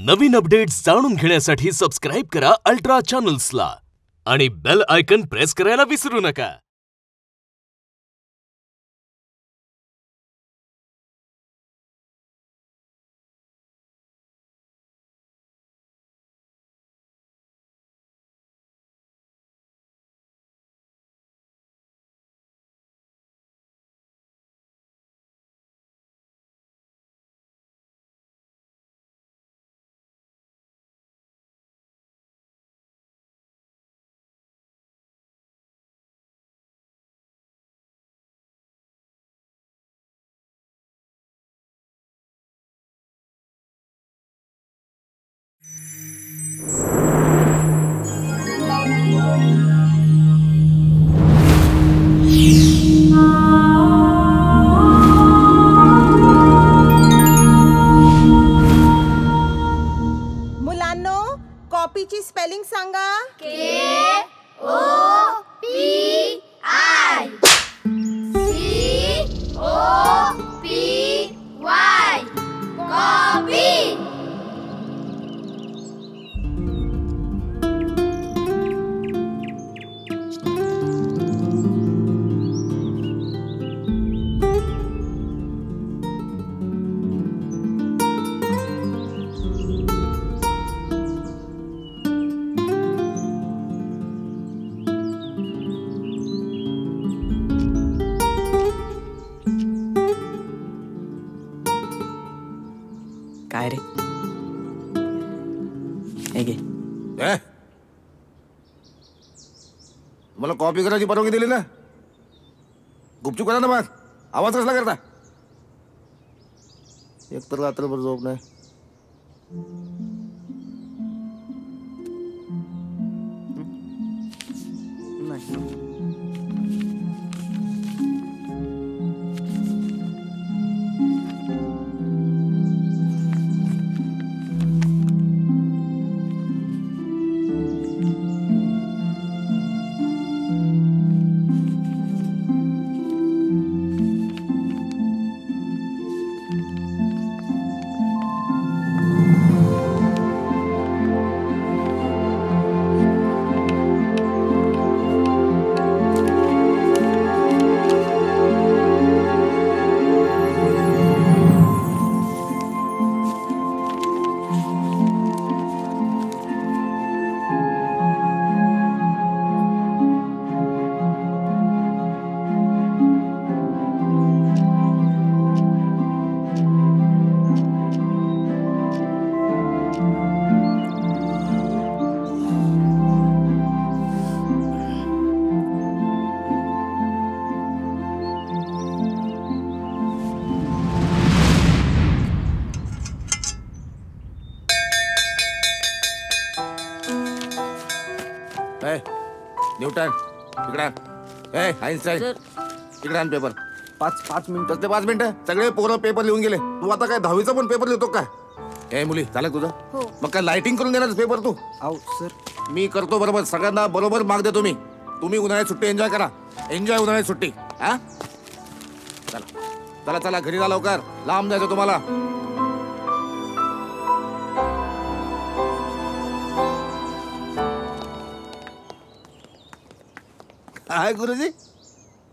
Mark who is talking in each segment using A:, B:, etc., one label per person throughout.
A: नवीन updates जाणून घेण्यासाठी subscribe करा अल्ट्रा चॅनल्सला आणि बेल आयकन प्रेस करायला विसरू नका.
B: मुलांनो, कॉपीची स्पेलिंग सांगा.
C: KOPI copy.
D: काय रे? हे घे.
E: तुम्हाला कॉपी करायची परवानगी दिली ना? गुपचूप करा ना. मग आवाज कसला करता? एक तर रात्रभर झोप नाही. न्यूटन इकडे आण. आइन्स्टाईन इकडे आण पेपर. 5 मिनिटं. 5 मिनिटं सगळे पोरं पेपर लिहून गेले. तू आता काय 10वीचा पण पेपर लिहितो काय? हे मुली झालं तुझं? मग काय लाइटिंग करून देणार पेपर तू?
D: आऊ सर.
E: मी करतो बरोबर. सगळ्यांना बरोबर मार्क देतो मी. तुम्ही उन्हाळ्यात सुट्टी एन्जॉय करा. एन्जॉय उन्हाळ्यात सुट्टी. हा चला चला चला घरी जा लवकर. लांब जायचं तुम्हाला. काय गुरुजी,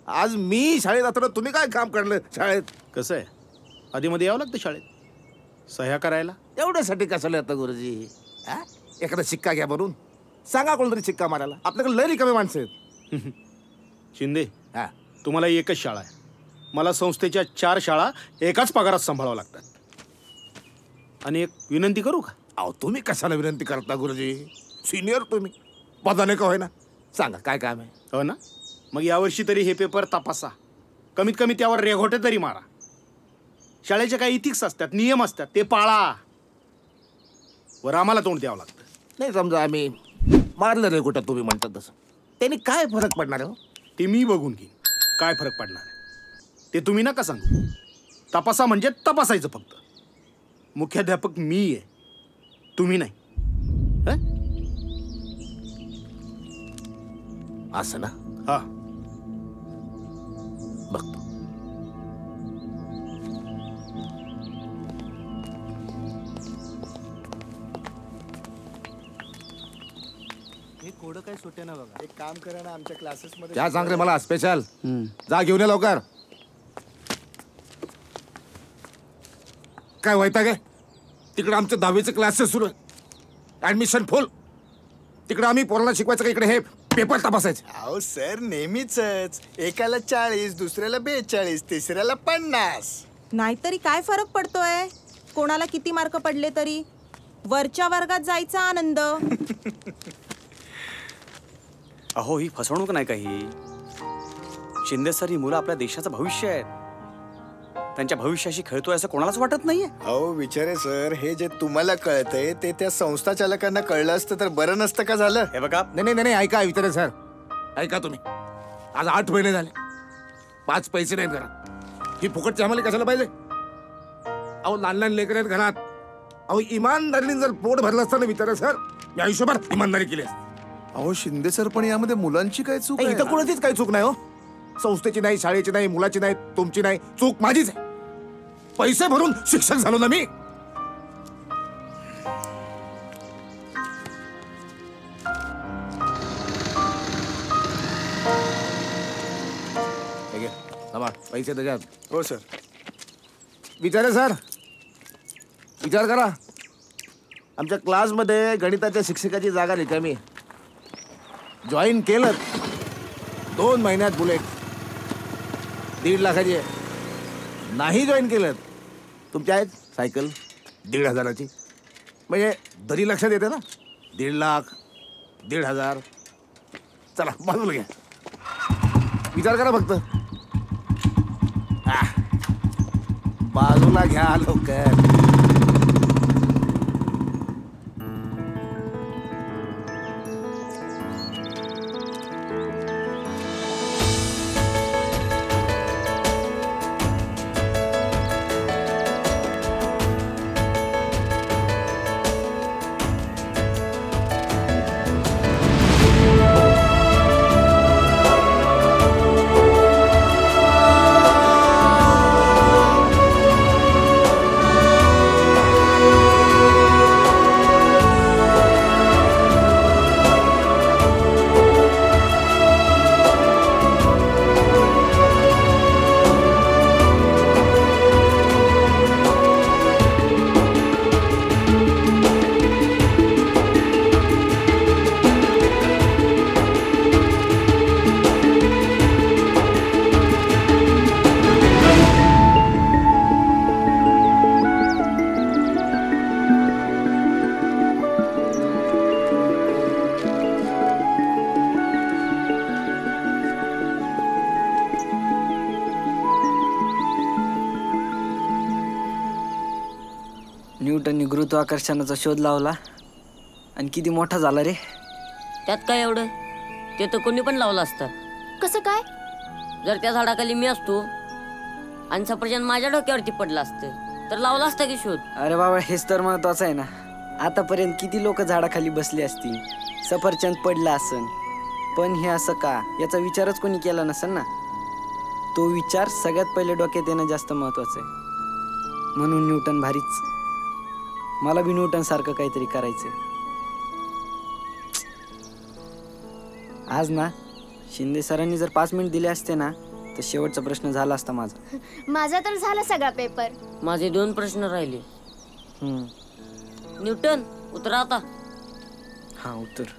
E: आज मी शाळेत असताना तुम्ही काय काम काढलं शाळेत?
F: कसं आहे, आधी मध्ये यावं लागतं शाळेत सह्या करायला.
E: एवढ्यासाठी कशाला येतं गुरुजी? एखादा शिक्का घ्या बनून. सांगा कोणतरी शिक्का मारायला. आपल्याकडे लय रिकामे माणसं आहेत.
F: शिंदे, तुम्हाला एकच शाळा आहे. मला संस्थेच्या 4 शाळा एकाच पगारात सांभाळावं लागतात. आणि एक विनंती करू का?
E: अहो तुम्ही कशाला विनंती करता गुरुजी? सिनियर तुम्ही, पदाने का होईना. सांगा काय काम आहे?
F: हो ना, मग यावर्षी तरी हे पेपर तपासा. कमीत कमी त्यावर रेघोटे तरी मारा. शाळेचे काही इथिक्स असतात, नियम असतात, ते पाळा. वर आम्हाला तोंड द्यावं लागतं.
E: नाही समजा आम्ही मारलं रे कुठं तुम्ही म्हणतात तसं, त्यांनी काय फरक पडणार आहे?
F: ते मी बघून घेईन काय फरक पडणार आहे ते. तुम्ही नका सांगू. तपासा म्हणजे तपासायचं फक्त. मुख्याध्यापक मी आहे, तुम्ही नाही.
E: असं ना?
F: हा,
E: बघतो.
G: थोडं काही सुटे ना बघा. एक काम करा ना आमच्या क्लासेसमध्ये.
E: क्या सांग रे मला स्पेशल. जा घेऊन ये लवकर. काय व्हायता काय तिकडे आमचे 10वीचे क्लासेस सुरू ऍडमिशन फुल. तिकडे आम्ही पोरांना शिकवायचं का इकडे हे पेपर तपासायचे.
G: अहो सर नेहमीच एकाला 40 दुसऱ्याला 42 तिसऱ्याला 50.
B: नाहीतरी काय फरक पडतोय कोणाला किती मार्क पडले तरी. वरच्या वर्गात जायचा आनंद.
D: अहो ही फसवणूक नाही काही. शिंदे सर ही मुलं आपल्या देशाचं भविष्य आहेत. त्यांच्या भविष्याशी खेळतोय असं कोणालाच वाटत नाहीये.
G: अहो विचारे सर हे जे तुम्हाला कळतंय ते त्या संस्था चालकांना कळलं असतं तर बरं नसतं का झालं.
D: हे बघा
E: नाही ऐका विचारे सर. ऐका तुम्ही. आज 8 महिने झाले 5 पैसे नाहीत घरात. ही फुकटची आम्हाला कशाला पाहिजे. अहो लहान लेकर आहेत घरात. अहो इमानदारीने जर पोट भरलं असतं ना विचारे सर मी आयुष्यभर इमानदारी केली असती.
G: अहो शिंदे सर पण यामध्ये मुलांची काय चूक आहे.
E: इथं कोणाचीच काही चूक नाही हो. संस्थेची नाही शाळेची नाही मुलाची नाही तुमची नाही चूक माझीच आहे. पैसे भरून शिक्षक झालो ना मी. पैसे त्याच्यात.
G: हो सर.
E: विचारे सर विचार करा. आमच्या क्लासमध्ये गणिताच्या शिक्षकाची जागा रिकामी आहे. जॉईन केलं 2 महिन्यात बुलेट 1.5 लाखाची आहे. नाही जॉईन केलं तुमच्या आहेत सायकल 1,500ची. म्हणजे दरी लक्षात येते ना. 1.5 लाख 1,500. चला बाजूला घ्या. विचार करा फक्त. बाजूला घ्या लवकर.
H: न्यूटननी गुरुत्वाकर्षणाचा शोध लावला आणि किती मोठा झाला रे.
I: त्यात काय एवढं. ते तर कोणी पण लावलं असतं.
C: कसं काय?
I: जर त्या झाडाखाली मी असतो आणि सफरचंद माझ्या डोक्यावरती पडलं असतं तर लावला असता की शोध.
H: अरे बाबा हेच तर महत्वाचं आहे ना. आतापर्यंत किती लोक झाडाखाली बसली असतील सफरचंद पडला असन पण हे असं का याचा विचारच कोणी केला नसेल ना. तो विचार सगळ्यात पहिले डोक्यात येणं जास्त महत्वाचं आहे. म्हणून न्यूटन भारीच. मला बी न्यूटन सारखं काहीतरी करायचंय. आज ना शिंदे सरांनी जर 5 मिनिट दिले असते ना तर शेवटचा प्रश्न झाला असता माझा.
C: माझा तर झाला सगळा पेपर.
I: माझे 2 प्रश्न राहिले. न्यूटन उतरा आता.
H: हा उतर.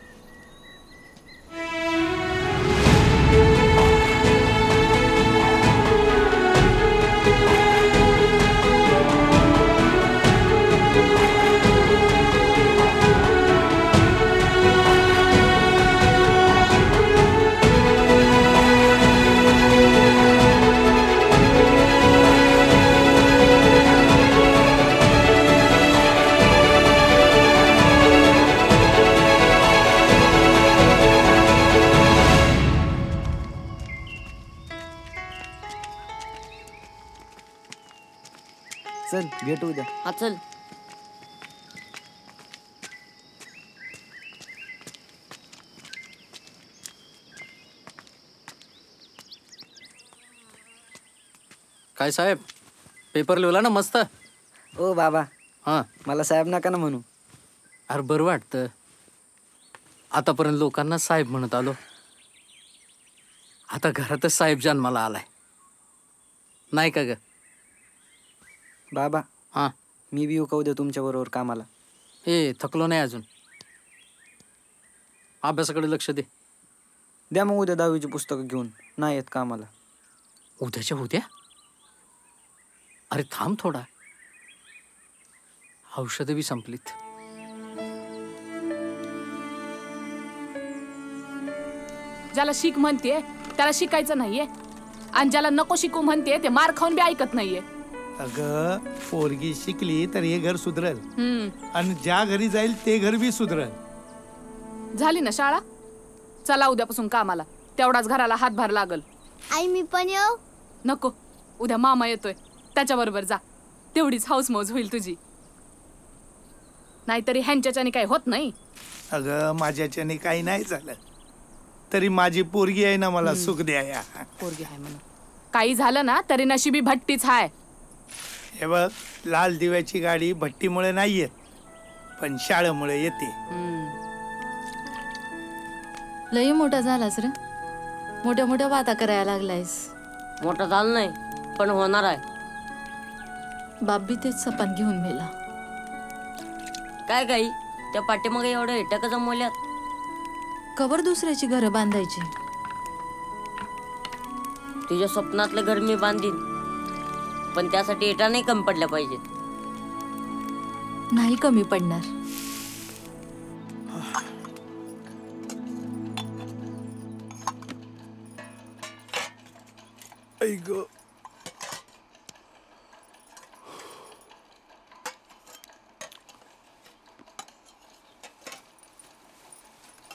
H: चल भेटू उद्या.
I: हा चल.
J: काय साहेब पेपर लिहिला ना मस्त.
H: ओ बाबा
J: हां
H: मला साहेब नका ना म्हणू.
J: अरे बरं वाटतं. आतापर्यंत लोकांना साहेब म्हणत आलो, आता घरातच साहेब जन्माला आलाय, नाही का ग?
H: बाबा
J: हां.
H: मी बी येऊ का उद्या तुमच्याबरोबर कामाला?
J: थकलो नाही अजून, अभ्यासाकडे लक्ष दे.
H: द्या मग उद्या 10वीची पुस्तकं घेऊन. नाही येत कामाला.
J: उद्याच्या उद्या? अरे थांब थोडा, औषधं बी संपलीत.
K: ज्याला शिक म्हणते त्याला शिकायचं नाहीये, आणि ज्याला नको शिकू म्हणते ते मार खाऊन बी ऐकत नाहीये.
L: अगं पोरगी शिकली तर हे घर सुधरल, आणि ज्या घरी जाईल ते घर बी सुधरल.
K: झाली ना शाळा, चला उद्यापासून कामाला, तेवढाच घराला हातभार लागल.
C: आई मी पण येऊ?
K: नको, उद्या मामा येतोय, त्याच्याबरोबर जा, तेवढीच हाऊसमौज होईल तुझी. नाहीतरी ह्यांच्याच्याने काही होत नाही.
L: अगं माझ्याच्याने काही नाही झालं तरी माझी पोरगी आहे ना, मला सुख द्या.
K: पोरगी आहे म्हणून काही झालं ना तरी नशिबी भट्टीच हाय.
L: हे बघ, लाल दिव्याची गाडी भट्टीमुळे नाही येत, पण शाळेमुळे येते.
M: लई मोठा झालास रे, मोठ्या मोठ्या बाता करायला लागलायस.
I: मोठा झालं नाही पण होणार आहे.
M: बाप बी तेच सपान घेऊन मेला.
I: काय काही त्या पाठीमागे एवढं हेट्या का जमवल्यात?
M: कवर दुसऱ्याची घरं बांधायची.
I: तुझ्या स्वप्नातलं घर मी बांधीन, पण त्यासाठी एटा नाही कमी पडल्या पाहिजेत.
M: नाही कमी पडणार.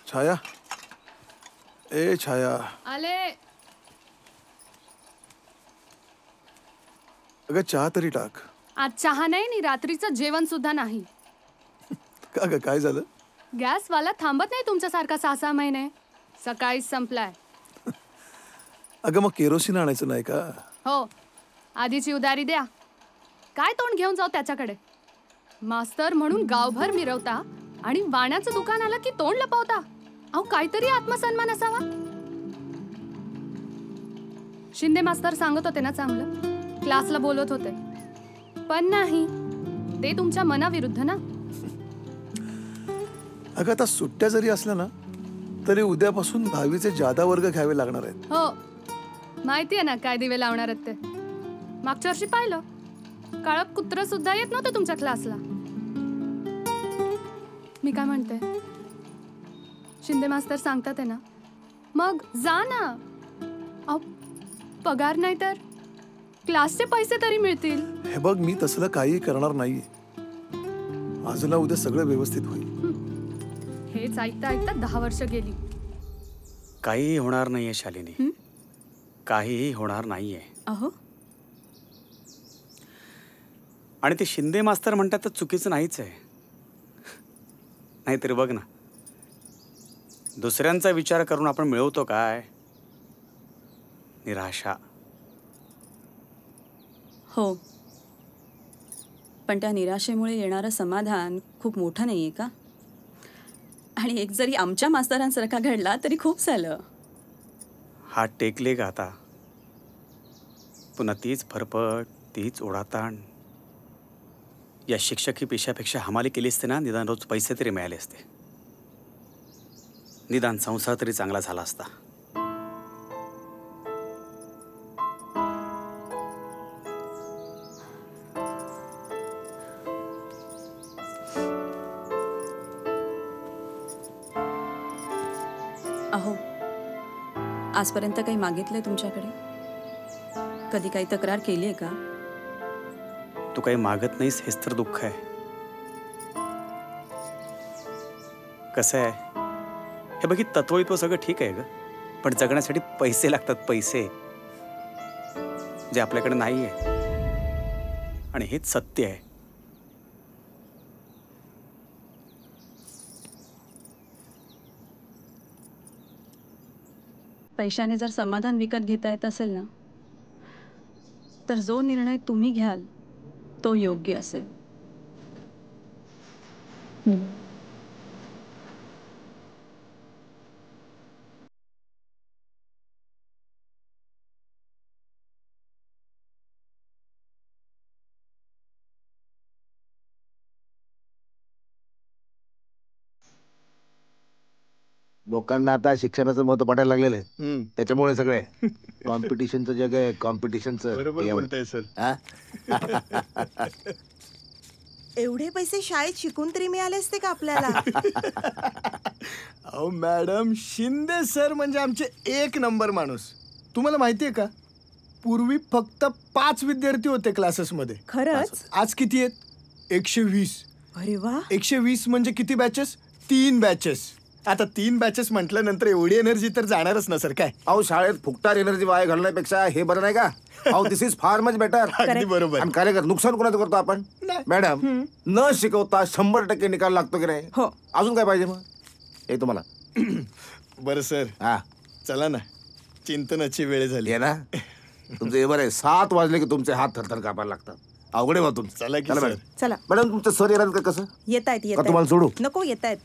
N: छाया, ए छाया,
K: आले.
N: अगं चहा तरी टाक.
K: आज चहा नाही आणि रात्रीचं जेवण सुद्धा नाही.
N: का ग, काय झालं?
K: गॅसवाला थांबत नाही तुमच्यासारखा 6-6 महिने, सकाळीच संपलाय.
N: अगं मग केरोसिन आणायचं नाही का?
K: हो, आधीची उधारी द्या. काय तोंड घेऊन जाऊ त्याच्याकडे? मास्तर म्हणून गावभर मिरवता आणि वाण्याचं दुकान आलं की तोंड लपवता. अहो काहीतरी आत्मसन्मान असावा. शिंदे मास्तर सांगत होते ना चांगलं, क्लासला बोलत होते, पण नाही, ते तुमच्या मनाविरुद्ध ना.
N: अगं आता सुट्ट्या जरी असल्या ना तरी उद्यापासून 10वीचे जादा वर्ग घ्यावे लागणार आहेत.
K: हो, माहिती आहे ना काय दिवे लावणार आहेत ते. मागच्या वर्षी पाहिलं, काळप कुत्र सुद्धा येत नव्हतं तुमच्या क्लासला. मी काय म्हणते, शिंदे मास्तर सांगतात आहे ना, मग जा ना. अहो पगार नाही तर क्लासचे पैसे तरी मिळतील.
N: हे बघ, मी तसलं काही करणार नाही. आज ना उद्या सगळं व्यवस्थित होईल.
K: हेच ऐकता ऐकता 10 वर्ष गेली.
D: काहीही होणार नाहीये शालिनी, काहीही होणार नाहीये.
B: अहो,
D: आणि ते शिंदे मास्तर म्हणतात तर चुकीचं नाहीच आहे. नाहीतरी बघ ना, दुसऱ्यांचा विचार करून आपण मिळवतो काय? निराशा.
B: हो, पण त्या निराशेमुळे येणारं समाधान खूप मोठं नाहीये का? आणि एक जरी आमच्या मास्तरांसारखा घडला तरी खूप झालं.
D: हात टेकले का आता? पुन्हा तीच फरफट, तीच ओढाताण. या शिक्षकी पेशापेक्षा हमाली केली असते ना, निदान रोज पैसे तरी मिळाले असते, निदान संसार तरी चांगला झाला असता.
B: अहो, आजपर्यंत काही मागितलंय तुमच्याकडे? कधी काही तक्रार केली आहे का?
D: तू काही मागत नाहीस हेच तर दुःख आहे. कसं आहे, हे बघ, तत्वहित्व सगळं ठीक आहे ग, पण जगण्यासाठी पैसे लागतात, पैसे जे आपल्याकडे नाही आहे. आणि हेच सत्य आहे.
B: पैशाने जर समाधान विकत घेता येत असेल ना, तर जो निर्णय तुम्ही घ्याल तो योग्य असेल.
E: लोकांना आता शिक्षणाचं महत्व पडायला लागलेलं आहे. त्याच्यामुळे सगळे कॉम्पिटिशनचं जग आहे. कॉम्पिटिशनचं
G: बरोबर बोलताय सर.
O: एवढे पैसे शाळेत शिकून तरी मिळाले असते का आपल्याला?
G: अहो मॅडम, शिंदे सर म्हणजे आमचे एक नंबर माणूस. तुम्हाला माहितीये का, पूर्वी फक्त 5 विद्यार्थी होते क्लासेसमध्ये.
O: खरंच?
G: आज किती आहेत? 120.
O: अरे वा.
G: 120 म्हणजे किती बॅचेस? 3 बॅचेस. आता 3 बॅचेस म्हटल्यानंतर एवढी एनर्जी तर जाणारच ना सर. काय
E: अहो, शाळेत फुकटार एनर्जी वाया घालण्यापेक्षा हे बरं नाही का? अहो, दिस इज फार मच बेटर.
G: अगदी बरोबर.
E: आणि काय कर, नुकसान कोणाचं करतो आपण? मॅडम, न शिकवता 100% निकाल लागतो की नाही?
O: हो.
E: अजून काय पाहिजे मग? हे तुम्हाला
G: बरं सर.
E: हा,
G: चला ना, चिंतनाची वेळ झाली
E: आहे ना. तुमचं हे बरं आहे, 7 वाजले की तुमचे हात थरथर कापायला लागतात. अवघडे बा तुमचं.
G: चला की
E: मॅडम.
O: चला.
E: मॅडम, तुमचं सर येणार का? कसं
O: येतायत
E: का तुम्हाला सोडू?
O: नको, येतायत.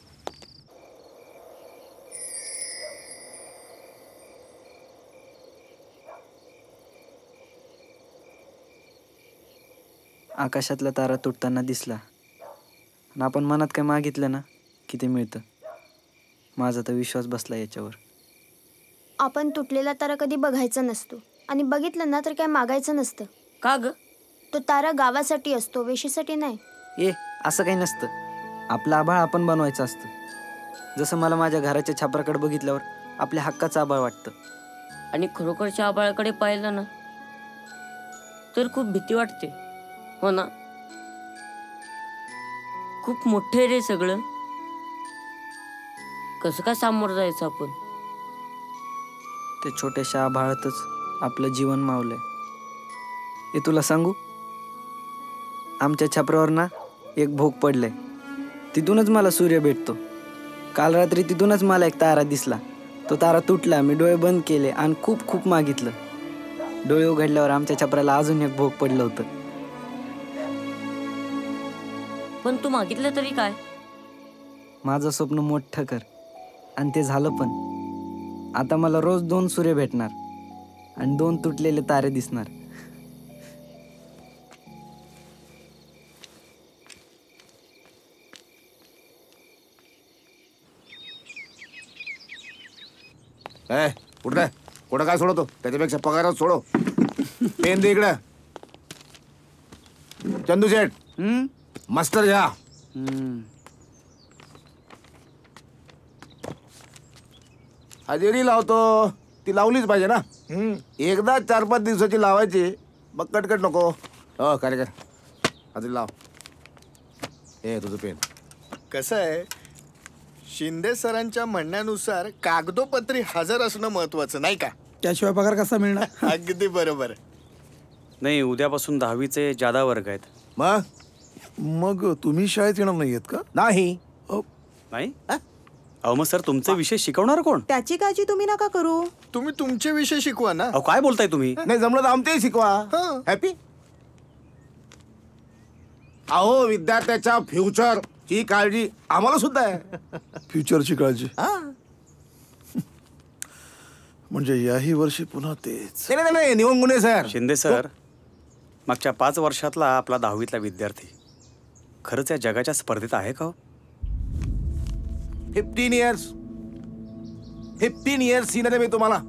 H: आकाशातला तारा तुटताना दिसला आणि आपण मनात काय मागितलं ना की ते मिळतं. माझा तर विश्वास बसला याच्यावर.
C: आपण तुटलेला तारा कधी बघायचा नसतो आणि बघितलं ना तर काय मागायचं नसतं.
I: का ग?
C: तो तारा गावासाठी असतो, वेशीसाठी नाही.
H: असं काही नसतं. आपलं आभाळ आपण बनवायचं असतं. जसं मला माझ्या घराच्या छापराकडे बघितल्यावर आपल्या हक्काचं आभाळ वाटतं.
I: आणि खरोखरच्या आभाळाकडे पाहिलं ना तर खूप भीती वाटते. हो ना, खूप मोठे रे सगळं. कसं काय सामोरं जायचं आपण?
H: ते छोट्याशा आभाळातच आपलं जीवन मावलंय. हे तुला सांगू, आमच्या छापरावर ना एक भोग पडलंय. तिथूनच मला सूर्य भेटतो. काल रात्री तिथूनच मला एक तारा दिसला. तो तारा तुटला. मी डोळे बंद केले आणि खूप खूप मागितलं. डोळे उघडल्यावर आमच्या छापराला अजून एक भोग पडलं होतं.
I: पण तू मागितलं तरी काय?
H: माझं स्वप्न मोठं कर. आणि ते झालं पण. आता मला रोज 2 सूर्य भेटणार आणि 2 तुटलेले तारे दिसणार.
E: कुठं काय सोडवतो? त्याच्यापेक्षा पगारात सोडव. पेन दे इकडं. चंदू शेठ, मास्टर घ्या. हजेरी लावतो ती लावलीच पाहिजे ना. एकदा 4-5 दिवसाची लावायची, मग कटकट नको. हो, कार्यकर हजेरी लाव. हे तुझं पेन.
G: कसं आहे, शिंदे सरांच्या म्हणण्यानुसार कागदोपत्री हजर असणं महत्वाचं नाही का?
L: त्याशिवाय पगार कसा मिळणार?
G: अगदी बरोबर.
D: नाही, उद्यापासून 10वीचे जादा वर्ग आहेत.
N: मग तुम्ही शाळेत येणार नाहीयेत का?
E: नाही.
D: नाही? अहो मग सर, तुमचे विषय शिकवणार कोण?
O: त्याची काळजी तुम्ही नका करू.
G: तुम्ही तुमचे विषय शिकवा ना.
D: अहो काय बोलताय तुम्ही?
E: नाही जमलं तर आमचेही शिकवा. हॅपी. अहो, विद्यार्थ्याच्या फ्युचर ची काळजी आम्हाला सुद्धा आहे.
N: फ्युचरची काळजी म्हणजे याही वर्षी पुन्हा तेच.
E: नाही निवंगुने सर.
D: शिंदे सर, मागच्या 5 वर्षातला आपला 10वीतला विद्यार्थी खरंच या जगाच्या स्पर्धेत आहे का?
E: 15 इयर्स सीनियर आहे मी तुम्हाला.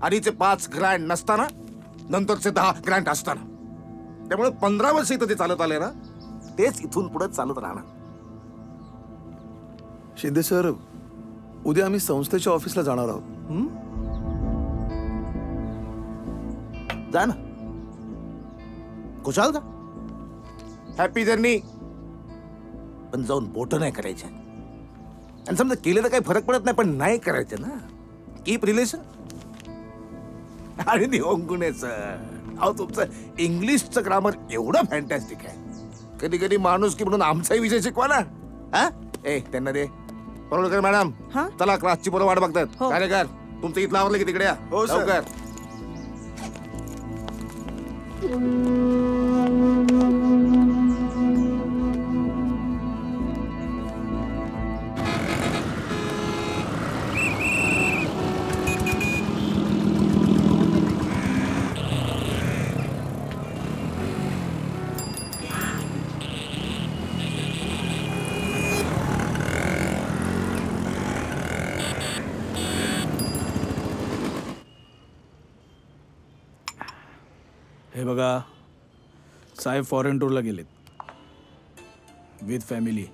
E: आधीचे 5 ग्रँड नसताना नंतरचे 10 ग्रँड असताना. त्यामुळे 15 वर्ष इथं ते चालत आले ना, तेच इथून पुढे चालत राहणार.
N: शिंदे सर, उद्या आम्ही संस्थेच्या ऑफिसला जाणार आहोत.
E: जा ना, खुशाल जा. Happy journey. पण जाऊन बोट नाही करायच्या. आणि समजा केले तर काही फरक पडत नाही, पण नाही करायचं ना. Keep relation. आणि निवंगुणे सर, अहो तुमचं इंग्लिशचं ग्रामर एवढं फॅन्टॅस्टिक आहे. कधी कधी माणूस की म्हणून आमचाही विषय शिकवा ना. त्यांना दे. बरोबर मॅडम. चला, क्लासची पोरं वाट बघतात. कार्यकर, तुमचं इथलं आवरलं की तिकडे या.
G: हो सर.
F: हे बघा, साहेब फॉरेन टूरला गेलेत विथ फॅमिली.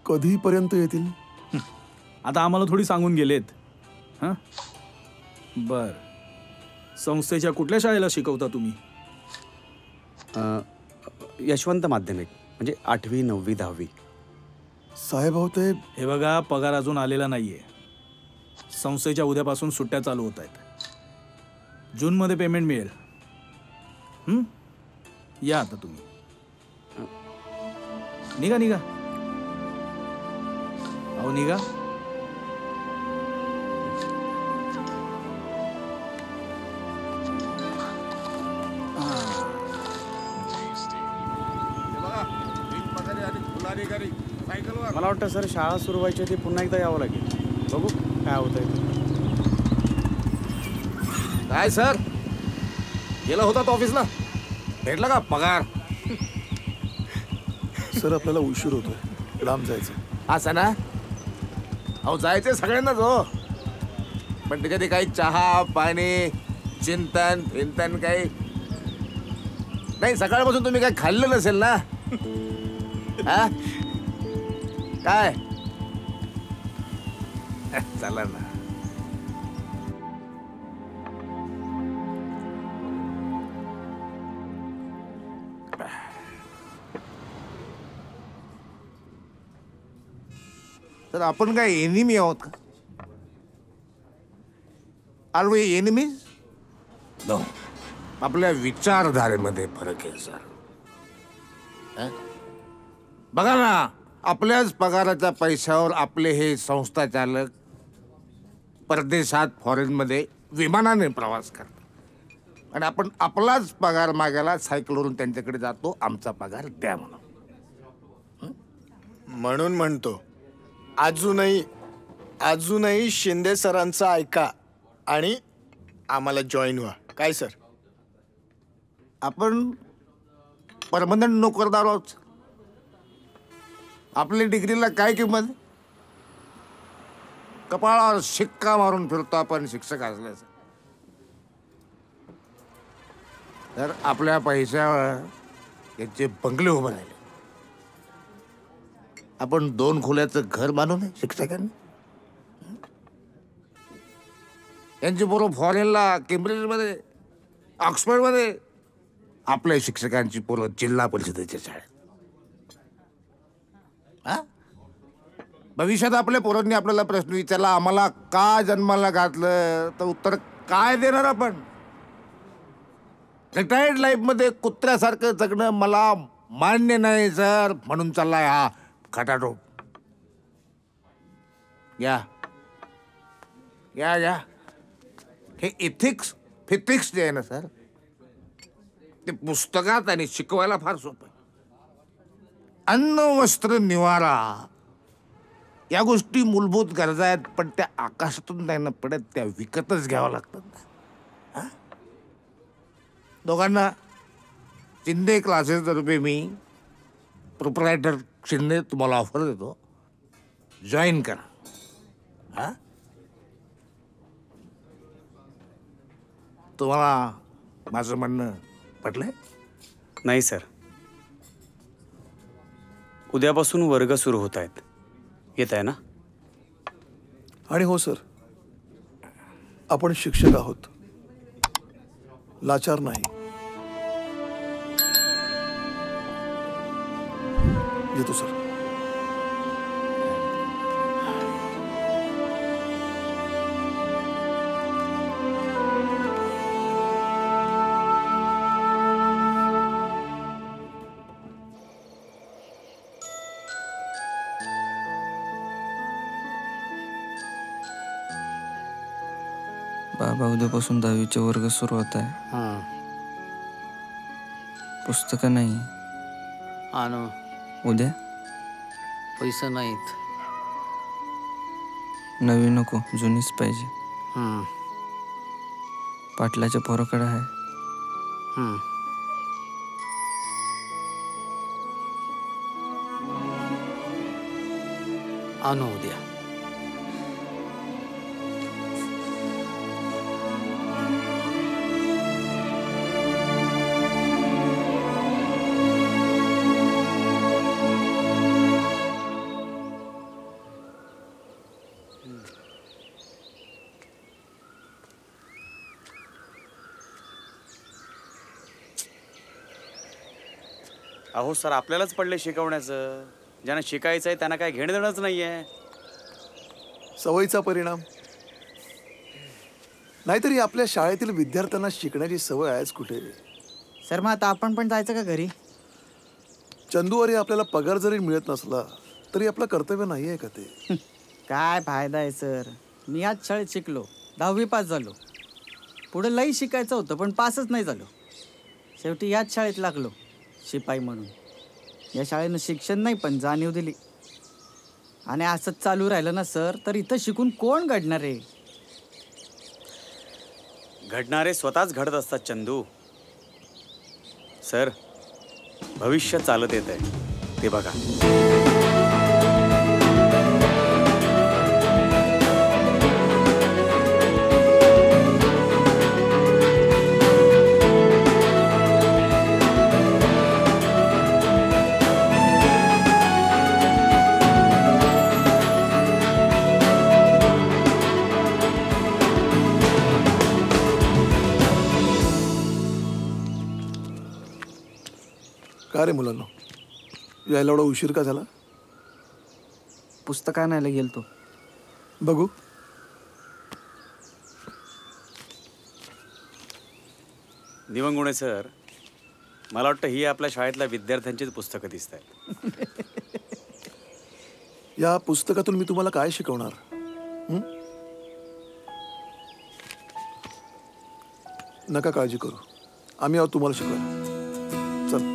N: कधीपर्यंत येतील?
F: आता आम्हाला थोडी सांगून गेलेत. हां, बर. संस्थेच्या कुठल्या शाळेला शिकवता तुम्ही?
D: यशवंत माध्यमिक, म्हणजे 8वी 9वी 10वी.
N: साहेब अहो ते
F: हे बघा, पगार अजून आलेला नाहीये. संस्थेच्या उद्यापासून सुट्ट्या चालू होत आहेत. जूनमध्ये पेमेंट मिळेल. या आता तुम्ही. निघा निघा, अहो निघा.
D: मला वाटतं सर, शाळा सुरू व्हायची आधी पुन्हा एकदा यावं लागेल. बघू काय होतंय.
E: काय सर, गेला होता ऑफिसला, भेटला का पगार?
N: सर आपल्याला उशीर होतोय, लांब जायचं.
E: असं ना? अहो जायचंय सगळ्यांनाच हो, पण त्याच्यात काही चहा पाणी चिंतन फिंतन काही नाही. सकाळपासून तुम्ही काही खाल्लं नसेल ना? हा काय? चला ना. तर आपण काय एनिमी आहोत का? Are we enemies? नो. आपल्या विचारधारेमध्ये फरक आहे सर. बघा ना, आपल्याच पगाराच्या पैशावर आपले हे संस्था चालक परदेशात फॉरेनमध्ये विमानाने प्रवास करतात आणि आपण आपलाच पगार मागायला सायकलवरून त्यांच्याकडे जातो, आमचा पगार द्या म्हणून.
G: म्हणून म्हणतो, अजूनही शिंदे सरांचं ऐका आणि आम्हाला जॉईन व्हा. काय सर?
E: आपण परमनंट नोकरदार आहोत. आपली डिग्रीला काय किंमत? कपाळावर शिक्का मारून फिरतो आपण शिक्षक असल्याचं. तर आपल्या पैशावर याचे बंगले उभे राहिले. आपण 2 खोल्याचं घर बांधू नये शिक्षकांनी? यांची पोरं फॉरेनला, केम्ब्रिजमध्ये, ऑक्सफर्डमध्ये, आपल्या शिक्षकांची पोरं जिल्हा परिषदेच्या शाळेत. भविष्यात आपल्या पोरांनी आपल्याला प्रश्न विचारला, आम्हाला का जन्माला घातलं, तर उत्तर काय देणार आपण? रिटायर्ड लाईफमध्ये कुत्र्यासारखं जगणं मला मान्य नाही सर, म्हणून चाललाय हा खटाटोप. या या या हे इथिक्स फिथिक्स जे आहे ना सर, ते पुस्तकात आणि शिकवायला फार सोपं आहे. अन्न वस्त्र निवारा या गोष्टी मूलभूत गरजा आहेत, पण त्या आकाशातून नाही ना पडत, त्या विकतच घ्याव्या लागतात. दोघांना शिंदे क्लासेसतर्फे मी प्रोप्रायटर शिंदे तुम्हाला ऑफर देतो, जॉईन करा. तुम्हाला माझं म्हणणं पटलंय?
D: नाही सर, उद्यापासून वर्ग सुरू होत आहेत. येत आहे ना?
N: आणि हो सर, आपण शिक्षक आहोत, लाचार नाही. येतो सर.
P: बाबा, उद्यापासून 10वीचे वर्ग सुरू होत आहे. पुस्तकं नाही.
J: आणू.
P: उद्या
J: पैसे नाहीत.
P: नवी नको, जुनीच पाहिजे. पाटलाच्या पोराकडे आहे.
J: आणू उद्या.
D: अहो सर, आपल्यालाच पडले शिकवण्याचं. ज्यांना शिकायचं आहे त्यांना काय घेणं देणंच नाही आहे.
N: सवयीचा परिणाम. नाहीतरी आपल्या शाळेतील विद्यार्थ्यांना शिकण्याची सवय आहेच कुठे.
H: सर मग आता आपण पण जायचं का घरी?
N: चंदूवरी आपल्याला पगार जरी मिळत नसला तरी आपलं कर्तव्य नाही आहे का ते?
H: काय फायदा आहे सर? मी याच शाळेत शिकलो, 10वी पास झालो. पुढे लई शिकायचं होतं पण पासच नाही झालो. शेवटी याच शाळेत लागलो शिपाई म्हणून. या शाळेनं शिक्षण नाही पण जाणीव दिली. आणि असंच चालू राहिलं ना सर तर इथं शिकून कोण घडणार आहे?
D: घडणारे स्वतःच घडत असतात चंदू. सर, भविष्य चालत येत आहे ते बघा.
N: का रे मुलांनो, यायला एवढा उशीर का झाला?
H: पुस्तक आणायला गेलतो.
N: बघू.
D: दिवंगुणे सर, मला वाटतं ही आपल्या शाळेतल्या विद्यार्थ्यांचीच पुस्तकं दिसत आहेत.
N: या पुस्तकातून मी तुम्हाला काय शिकवणार? नका काळजी करू, आम्ही आहोत तुम्हाला शिकवायला. चल.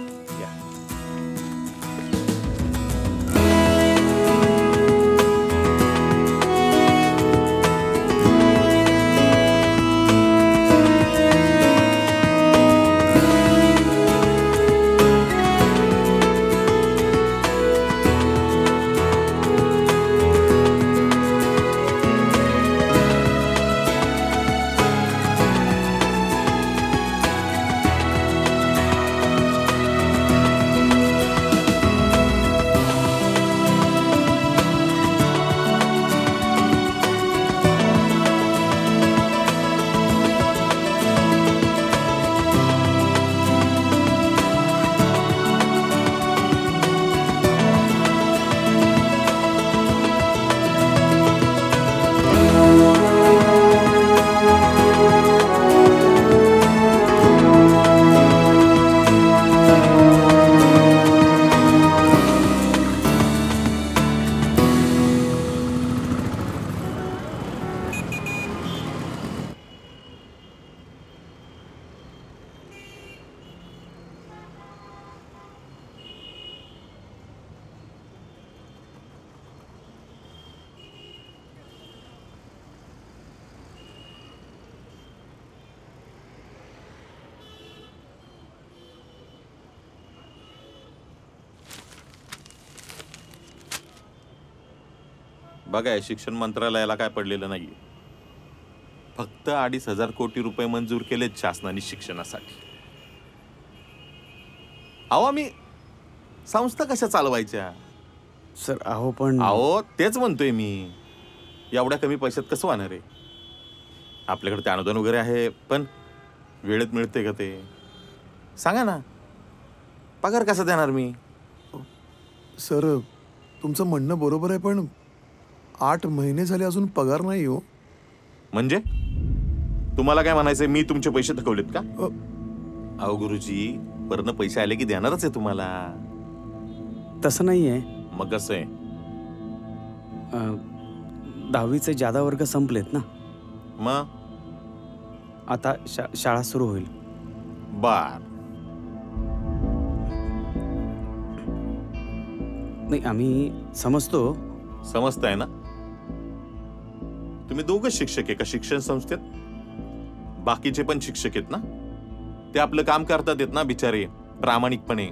Q: बघा, शिक्षण मंत्रालयाला काय पडलेलं नाहीये. फक्त 2,500 कोटी रुपये मंजूर केलेत शासनाने शिक्षणासाठी. अहो, आम्ही संस्था कशा चालवायच्या?
D: सर अहो पण
Q: अहो तेच म्हणतोय मी, एवढ्या कमी पैशात कसं होणार आहे? आपल्याकडे ते अनुदान वगैरे आहे, पण वेळेत मिळते का ते? सांगा ना, पगार कसा देणार मी?
N: सर, तुमचं म्हणणं बरोबर आहे, पण 8 महिने झाले अजून पगार नाही हो.
Q: म्हणजे तुम्हाला काय म्हणायचंय? मी तुमचे पैसे थकवलेत का? अहो गुरुजी, वरनं पैसे आले की देणारच आहे तुम्हाला.
D: तसं नाहीये.
Q: मग कसं आहे?
D: 10वीचे जादा वर्ग संपलेत ना,
Q: मग
D: आता शाळा सुरू होईल.
Q: बार
D: नाही, आम्ही
Q: समजताय ना? तुम्ही दोघं शिक्षक आहे का शिक्षण संस्थेत? बाकीचे पण शिक्षक आहेत ना? ते आपलं काम करतात आहेत ना बिचारे, प्रामाणिकपणे.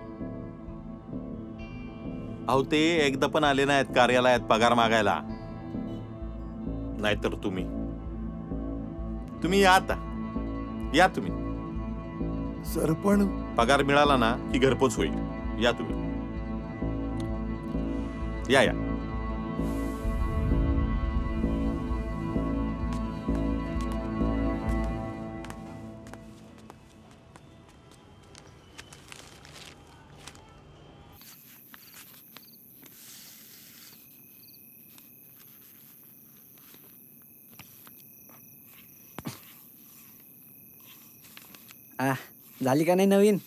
Q: अहो, ते एकदा पण आले नाहीत कार्यालयात पगार मागायला. नाहीतर तुम्ही या आता, या तुम्ही.
N: सर पण
Q: पगार मिळाला ना की घरपोच होईल. या तुम्ही, या.
H: झाली का नाही नवीन?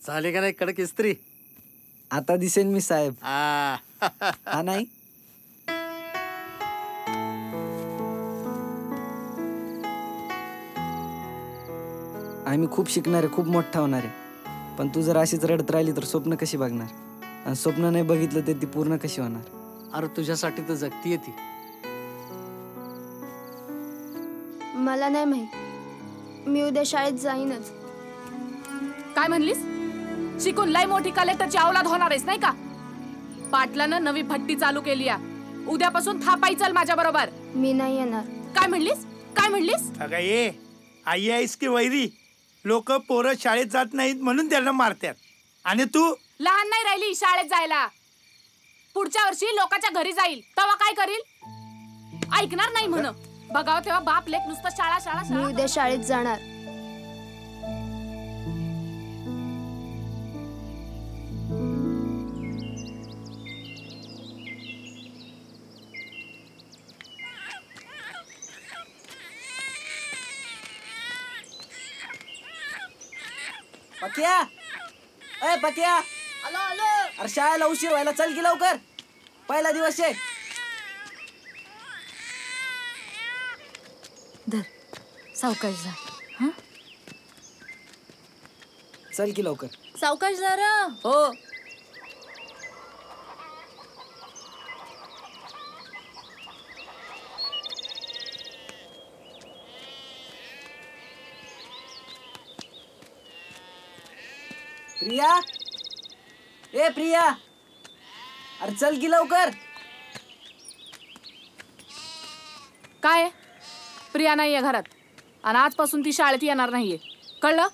L: झाले का नाही कडक इस्त्री?
H: आता दिसेन मी साहेब. हा नाही आम्ही खूप शिकणार आहे, खूप मोठा होणार आहे. पण तू जर अशीच रडत राहिली तर स्वप्न कशी बघणार? आणि स्वप्न नाही बघितलं तर ती पूर्ण कशी होणार?
L: अरे तुझ्यासाठी तर जगतीये ती.
C: मला नाही माहित, मी उद्या शाळेत जाईनच.
K: काय म्हणलीस? शिकून लय मोठी कलेक्टरची अवलाद होणार आहेस नाही का? पाटलानं नवी भट्टी चालू केली आहे, उद्यापासून थापाई चल माझ्या बरोबर.
C: मी नाही येणार.
K: काय म्हणलीस? काय म्हणलीस?
L: अगं ये, आई आहेस की वैरी? लोक पोरं शाळेत जात नाहीत म्हणून त्यांना मारतात, आणि तू
K: लहान नाही राहिली शाळेत जायला. पुढच्या वर्षी लोकांच्या घरी जाईल तेव्हा काय करील? ऐकणार नाही म्हण. बघाव तेव्हा बाप लेक नुसतं शाळा शाळा
C: मी उद्या शाळेत जाणार.
H: पक्या, अय पक्या,
I: आलो आलो.
H: अरे शाळेला उशीर व्हायला, चल की लवकर, पहिला दिवस आहे.
M: सावकाश जा.
H: चल की लवकर.
M: सावकाश जरा.
I: हो.
H: प्रिया, ए प्रिया, अरे चल की लवकर.
K: काय? प्रिया नाहीये घरात आणि आजपासून ती शाळेत येणार नाहीये, कळलं?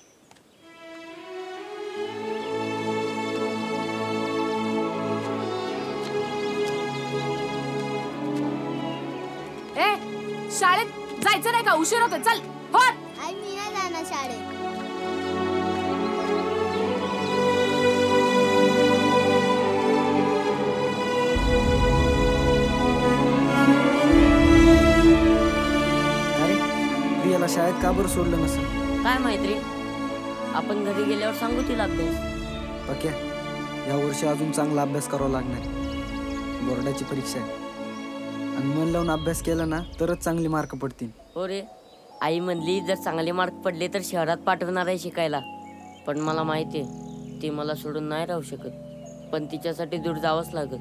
K: ए शाळेत जायचं नाही का? उशीर होतोय, चल. होत.
C: मी नाही जाणार शाळेत.
H: प्रियाला शाळेत का बरं सोडलं नसेल?
I: काय माहित रे, आपण घरी गेल्यावर सांगू तिला अभ्यास.
H: पक्या, या वर्षी अजून चांगला अभ्यास करावा लागणार. बोर्डाची परीक्षा आहे, आणि मन लावून अभ्यास केला ना तरच चांगले मार्क पडतील.
I: हो रे, आई म्हणली जर चांगले मार्क पडले तर शहरात पाठवणार आहे शिकायला. पण मला माहिती आहे ती मला सोडून नाही राहू शकत. पण तिच्यासाठी दूर जावंच लागेल.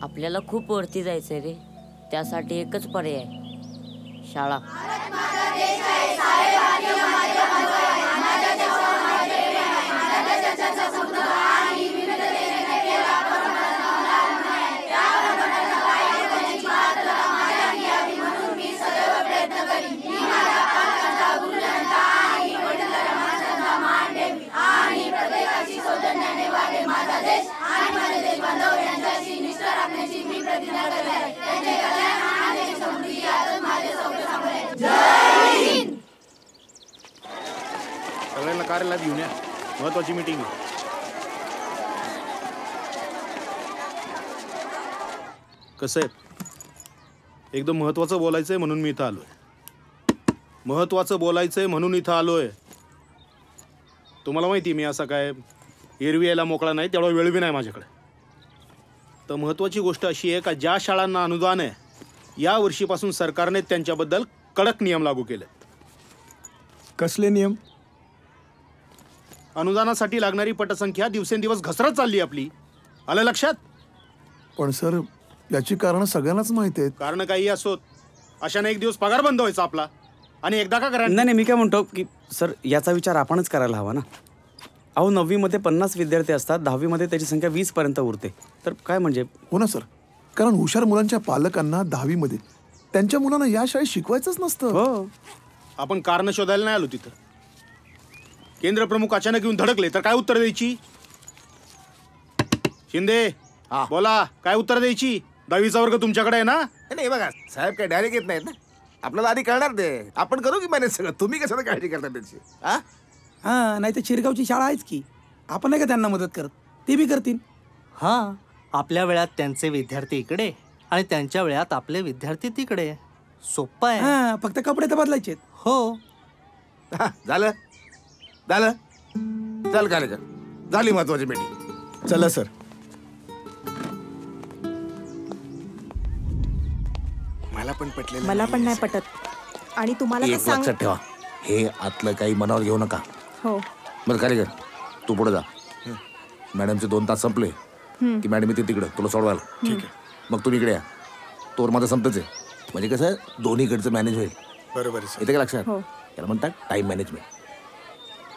I: आपल्याला खूप वरती जायचंय रे, त्यासाठी एकच पर्याय आहे, शाळा.
F: सगळ्यांना कार्यालयात घेऊन या, महत्वाची मीटिंग आहे. कसं आहे, एकदम महत्वाचं बोलायचंय म्हणून मी इथं आलोय. महत्वाचं बोलायचंय म्हणून इथं आलोय. तुम्हाला माहिती मी असा काय एरवी यायला मोकळा नाही, तेवढा वेळ बी नाही माझ्याकडे. तर महत्वाची गोष्ट अशी आहे का ज्या शाळांना अनुदान आहे, या वर्षीपासून सरकारने त्यांच्याबद्दल कडक नियम लागू केलेत.
G: कसले नियम?
F: अनुदानासाठी लागणारी पटसंख्या दिवसेंदिवस घसरत चालली आपली. आलं लक्षात?
N: पण सर, याची कारण सगळ्यांनाच माहिती आहेत.
F: कारण काही असोत, अशाने एक दिवस पगार बंद व्हायचा आपला. आणि एकदा का करा.
D: नाही, मी काय म्हणतो की सर, याचा विचार आपणच करायला हवा ना. अहो, 9वीमध्ये 50 विद्यार्थी असतात, 10वीमध्ये त्याची संख्या 20 पर्यंत उरते. तर काय म्हणजे?
N: हो ना सर, कारण हुशार मुलांच्या पालकांना 10वीमध्ये त्यांच्या मुलांना या शाळेत शिकवायचंच नसतं.
F: हो, आपण कारण शोधायला नाही आलो तिथं. केंद्र प्रमुख अचानक येऊन धडकले तर काय उत्तर द्यायची? शिंदे, बोला, काय उत्तर द्यायची? 10वीचा वर्ग तुमच्याकडे आहे ना?
E: नाही बघा साहेब, काय डायरेक्ट येत नाहीत ना, आपल्याला आधी कळणार ते. आपण करू की मॅनेज सगळं, तुम्ही कशाला काळजी करता त्याची?
R: हां, नाही तर चिरगावची शाळा आहेच की, आपण नाही का त्यांना मदत करत, ते बी करतील.
L: हां, आपल्या वेळात त्यांचे विद्यार्थी इकडे आणि त्यांच्या वेळात आपले विद्यार्थी तिकडे.
S: सोप्पा आहे.
R: हा, फक्त कपडे तर बदलायचे.
S: हो.
E: झालं झालं. चल काय झाली महत्वाची मीटिंग.
G: चला सर.
D: मला पण पटलेलं
O: मला पण नाही पटत. आणि तुम्हाला तर
E: एक
O: सांग.
E: लक्षात ठेवा, हे आतलं काही मनावर घेऊ नका.
O: हो.
E: बरं काय तू पुढे जा. मॅडमचे 2 तास संपले की मॅडम येते तिकडं तुला सोडवायला.
G: ठीक आहे.
E: मग तुम्ही इकडे या. तोर माझं संपतच आहे. म्हणजे कसं दोन्हीकडचं मॅनेज होईल.
G: बरोबर आहे सर.
E: येते का लक्षात?
O: हो.
E: याला म्हणतात टाइम मॅनेजमेंट.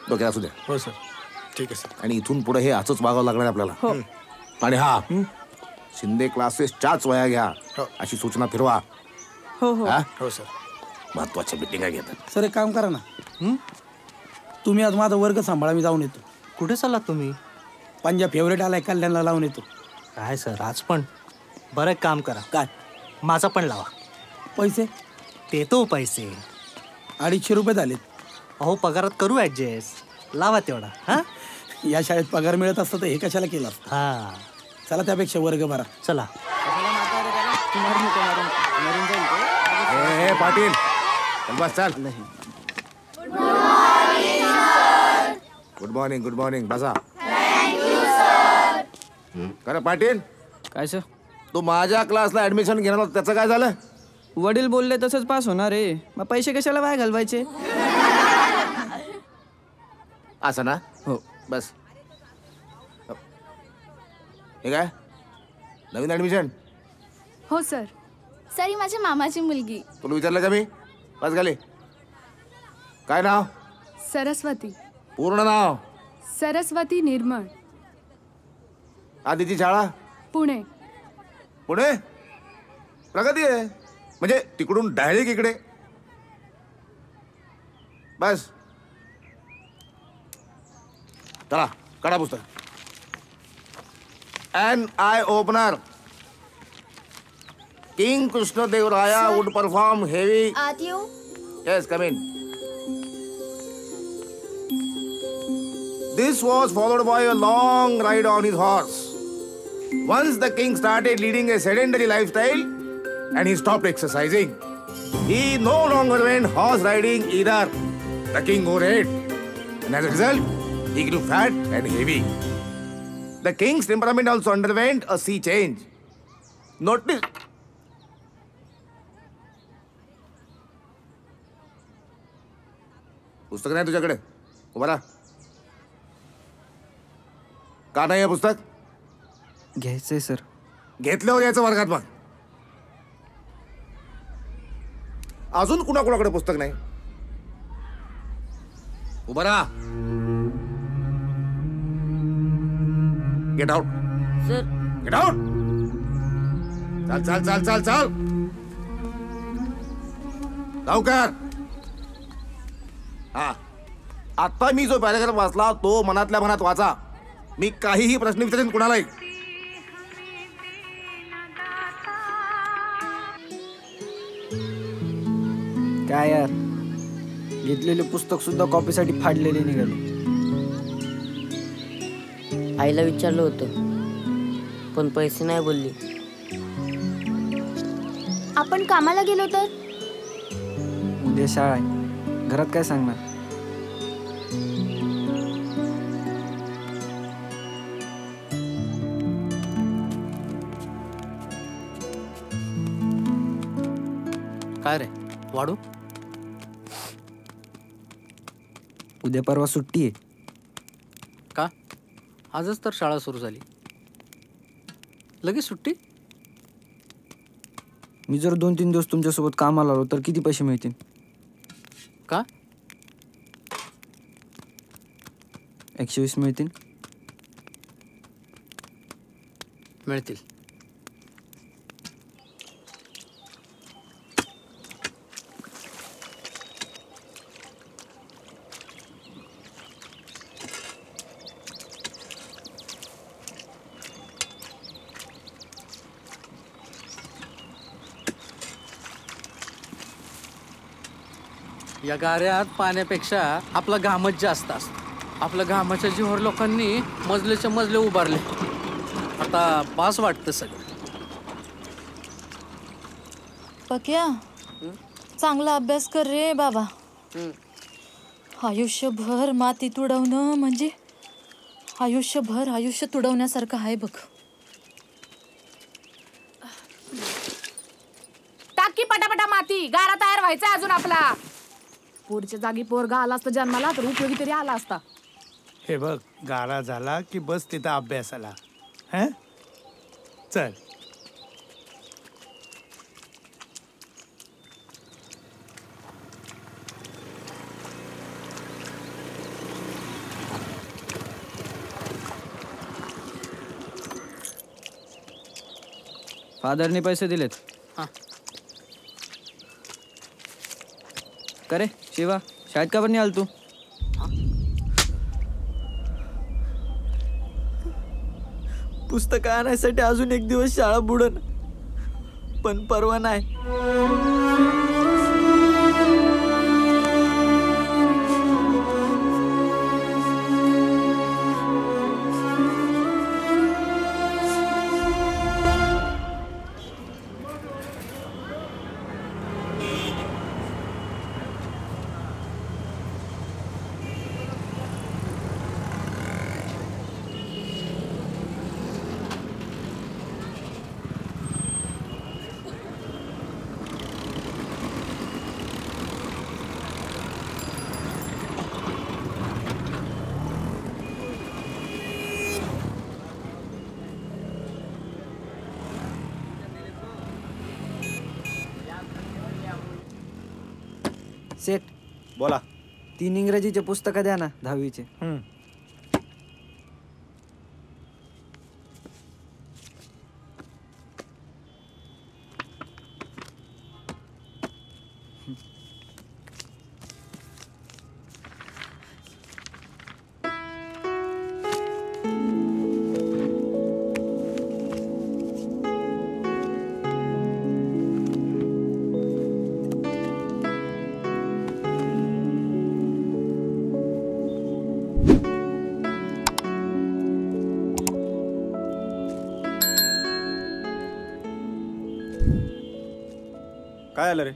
E: डोक्यात असू द्या.
G: हो सर. ठीक आहे सर.
E: आणि इथून पुढे हे असंच वागावं लागणार आहे आपल्याला.
O: हो.
E: आणि हा शिंदे क्लासेसच्याच वया घ्या अशी सूचना फिरवा.
O: हो हो.
E: हा?
G: हो सर.
E: महत्वाच्या मिटिंगा घेतात.
R: सर एक काम करा ना, तुम्ही आज माझा वर्ग सांभाळा, मी जाऊन येतो.
S: कुठे चाललात तुम्ही?
R: पंजा फेवरेट आलाय, कल्याणला लावून येतो.
S: काय सर आज पण? बरं एक काम करा,
R: काय
S: माझा पण लावा.
R: पैसे
S: देतो पैसे.
R: 250 रुपये झालेत.
S: अहो पगारात करू ऍडजस्ट. लावा तेवढा. हा,
R: या शाळेत पगार मिळत असतं तर हे कशाला केलं असतं.
S: हा
R: चला त्यापेक्षा वर्ग भरा.
S: चला.
E: ए पाटील चल बस चल. Good morning. Good morning. बसा. खरं पाटील
H: काय सर?
E: तू माझ्या क्लासला ऍडमिशन घेणार होता, त्याचं काय झालं?
H: वडील बोलले तसंच पास होणार आहे. मग पैसे कशाला वाया घालवायचे?
E: असं ना?
H: हो.
E: बस. हे काय नवीन ऍडमिशन?
K: हो सर.
T: सर ही माझ्या मामाची मुलगी.
E: तुला विचारलं का मी? बस खाली. काय नाव?
K: सरस्वती.
E: पूर्ण नाव?
K: सरस्वती निर्मळ.
E: आधीची शाळा?
K: पुणे.
E: पुणे? प्रगती आहे म्हणजे तिकडून डायरेक्ट इकडे. बस चला काढा पुस्तक. An eye opener. King Krishnadevaraya would perform heavy.
C: आत येऊ?
E: Yes, come in. This was followed by a long ride on his horse. Once the king started leading a sedentary lifestyle and he stopped exercising. He no longer went horse riding either. The king overate. And as a result, he grew fat and heavy. The king's temperament also underwent a sea change. Notice. पुस्तक नाही तुझ्याकडे? उभा राहा. का नाही आहे पुस्तक?
H: घ्यायचंय सर.
E: घेतल्यावर यायचं वर्गात. मग अजून कुणाकुणाकडे पुस्तक नाही? उभा राहा. Get out.
I: Sir.
E: Get out. चाल चाल चाल चाल चाल लवकर. हा, आता मी जो पॅराग्राफ वाचला तो मनातल्या मनात वाचा. मी काहीही प्रश्न विचारेन कुणालाही.
H: काय यार, घेतलेले पुस्तक सुद्धा कॉपीसाठी फाडलेले निघाले.
I: आईला विचारलं होतं पण पैसे नाही बोलली.
C: आपण कामाला गेलो तर?
H: उद्या शाळा आहे, घरात काय सांगणार?
S: काय रे वाढू?
H: उद्या परवा सुट्टी आहे.
S: का? आजच तर शाळा सुरू झाली, लगेच सुट्टी?
H: मी जर 2-3 दिवस तुमच्यासोबत कामाला आलो तर किती पैसे मिळतील?
S: का?
H: 120 मिळतील.
S: मिळतील. या गाऱ्यात पाण्यापेक्षा आपला घामच जास्त असतो. आपल्या घामाच्या जीवावर लोकांनी मजलेच्या मजले उभारले. आता बास वाटतं सगळं.
M: पक्या चांगला अभ्यास कर रे बाबा. आयुष्यभर मातीत उडवणं म्हणजे आयुष्यभर आयुष्य तुडवण्यासारखं आहे बघ.
U: टाकी पटापटा माती, गारा तयार व्हायचा अजून आपला. पोरच्या जागी पोरगा आला असता जन्माला तर उपयोगी तरी आला असता.
L: हे बघ, गारा झाला की बस तिथं अभ्यासाला. ह चल.
P: फादरने पैसे दिलेत. का रे शिवा, शाळेत का पण नाही आला तू?
H: पुस्तक आणायसाठी अजून एक दिवस शाळा बुडन, पण परवा नाही. सेठ
F: बोला.
H: 3 इंग्रजीचे पुस्तकं द्या ना, 10वीचे.
V: काय आलं रे?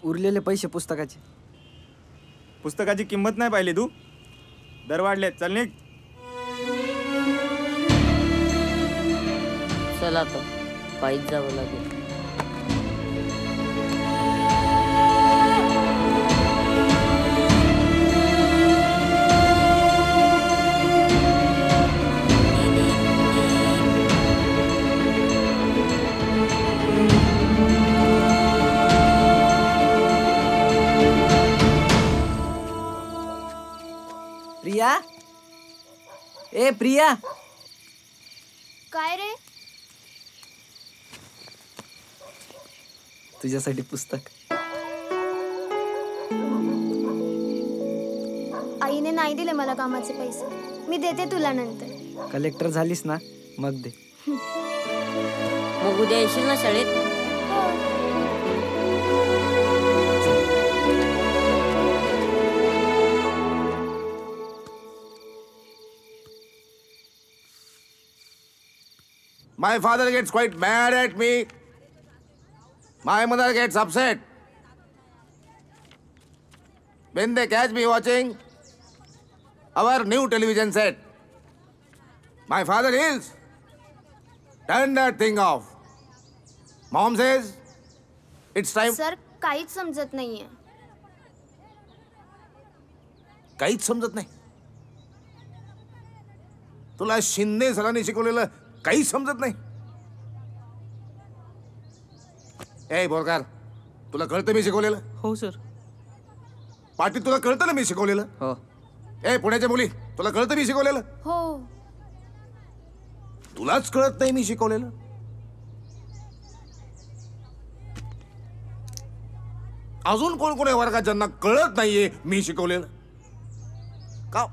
H: उरलेले पैसे पुस्तकाचे.
V: पुस्तकाची किंमत नाही पाहिली तू? दर वाढलेत. चल निघ.
I: चला आता पायीच जावं लागेल.
H: प्रिया, ए प्रिया.
C: काय रे?
H: तुझ्यासाठी पुस्तक.
C: आईने नाही दिले मला कामाचे पैसे. मी देते तुला नंतर.
H: कलेक्टर झालीस ना, मग दे.
I: मग उद्या येशील ना शाळेत?
E: My father gets quite mad at me. My mother gets upset when they catch me watching our new television set. My father yells, "Turn that thing off." Mom says, "It's time."
C: Sir, काहीच समजत नाहीये.
E: काहीच समजत नाही? तुला शिंदे सरांनी शिकवलेलं काहीच समजत नाही? ए बोरकार, तुला कळतं मी शिकवलेलं?
H: हो सर.
E: पाटील, तुला कळतं ना मी शिकवलेलं?
H: हो.
E: ए पुण्याच्या मुली, तुला कळतं मी शिकवलेलं?
C: हो.
E: तुलाच कळत नाही मी शिकवलेलं? अजून कोण कोण आहे वर्गात ज्यांना कळत नाहीये मी शिकवलेलं? का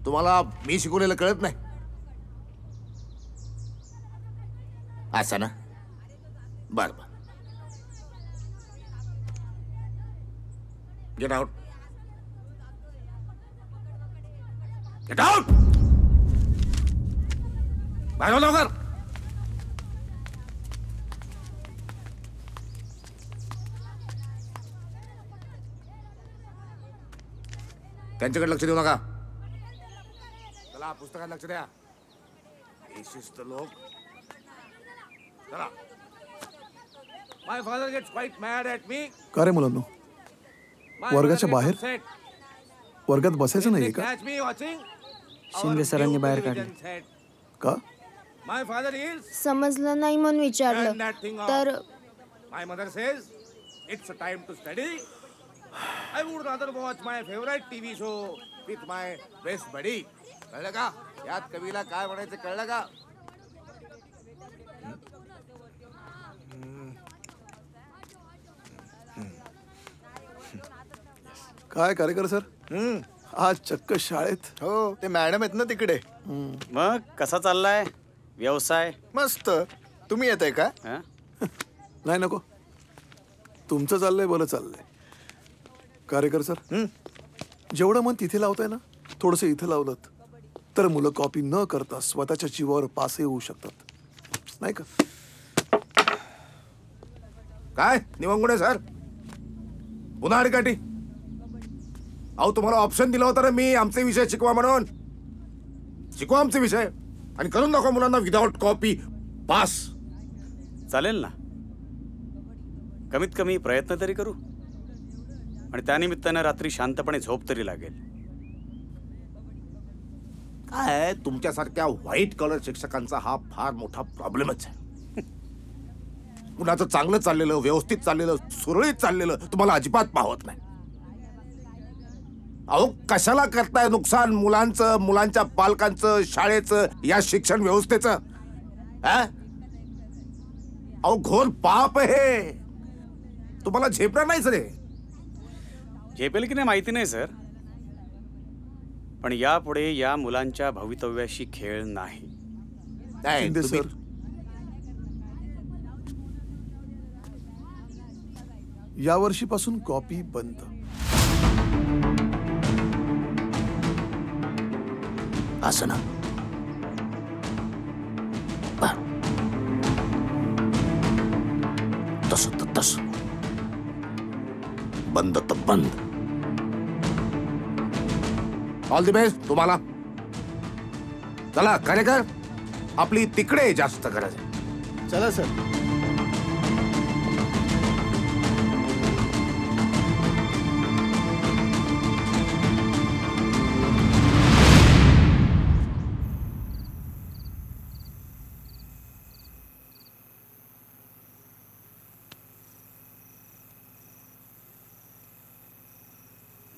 E: तुम्हाला मी शिकवलेलं कळत नाही? असं ना? बर बर. Get out. Get out. बाहेर हो लवकर. त्यांच्याकडे लक्ष देऊ नका. चला पुस्तकात लक्ष द्या. शिस्त लोक. चला. My father gets quite mad at me.
N: का रे मुलांनो, वर्गाच्या बाहेर वर्गात बसायचं नाहीये का?
H: शिंदे सरांनी बाहेर काढले.
N: का?
E: My father is.
C: समजलं नाही म्हणून विचारलं. तर
E: my mother says it's a time to study. I would rather watch my favorite TV show with my best buddy. कळलं का? यात कवीला काय म्हणायचं कळलं का?
N: काय कार्यकर सर, आज चक्क शाळेत?
G: हो, ते मॅडम आहेत ना तिकडे.
D: मग कसा चाललाय व्यवसाय?
G: मस्त. तुम्ही येत आहे का?
N: नाही नको, तुमचं चाललंय बरं चाललंय. कार्यकर सर, जेवढं मन तिथे लावताय ना, थोडंसं इथं लावलं तर मुलं कॉपी न करता स्वतःच्या जीवावर पासही होऊ शकतात, नाही का?
E: काय निवंगुडे सर, पुन्हा अडकाठी? अहो तुम्हाला ऑप्शन दिला होता ना मी आमचे विषय शिकवा म्हणून. शिकवा आमचे विषय आणि करून दाखवा मुलांना विदाउट कॉपी पास.
D: चालेल ना, कमीत कमी प्रयत्न तरी करू आणि त्यानिमित्तानं रात्री शांतपणे झोप तरी लागेल.
E: काय तुमच्यासारख्या व्हाईट कलर शिक्षकांचा हा फार मोठा प्रॉब्लेमच आहे. मुलाचं चांगलं चाललेलं, व्यवस्थित चाललेलं, सुरळीत चाललेलं तुम्हाला अजिबात पाहत नाही. अहो कशाला करताय नुकसान मुलांचं, मुलांच्या पालकांचं, शाळेचं, या शिक्षण व्यवस्थेचं? अहो घोर पाप हे, तुम्हाला झेपणार नाही सर.
D: झेपेल की नाही माहिती नाही सर, पण यापुढे या मुलांच्या भवितव्याशी खेळ नाही.
N: शिंदे सर, या वर्षीपासून कॉपी बंद.
E: असं ना? तस तर तस, बंद तर बंद. ऑल द बेस्ट तुम्हाला. चला कार्यकर, आपली तिकडे जास्त गरज आहे.
G: चला सर.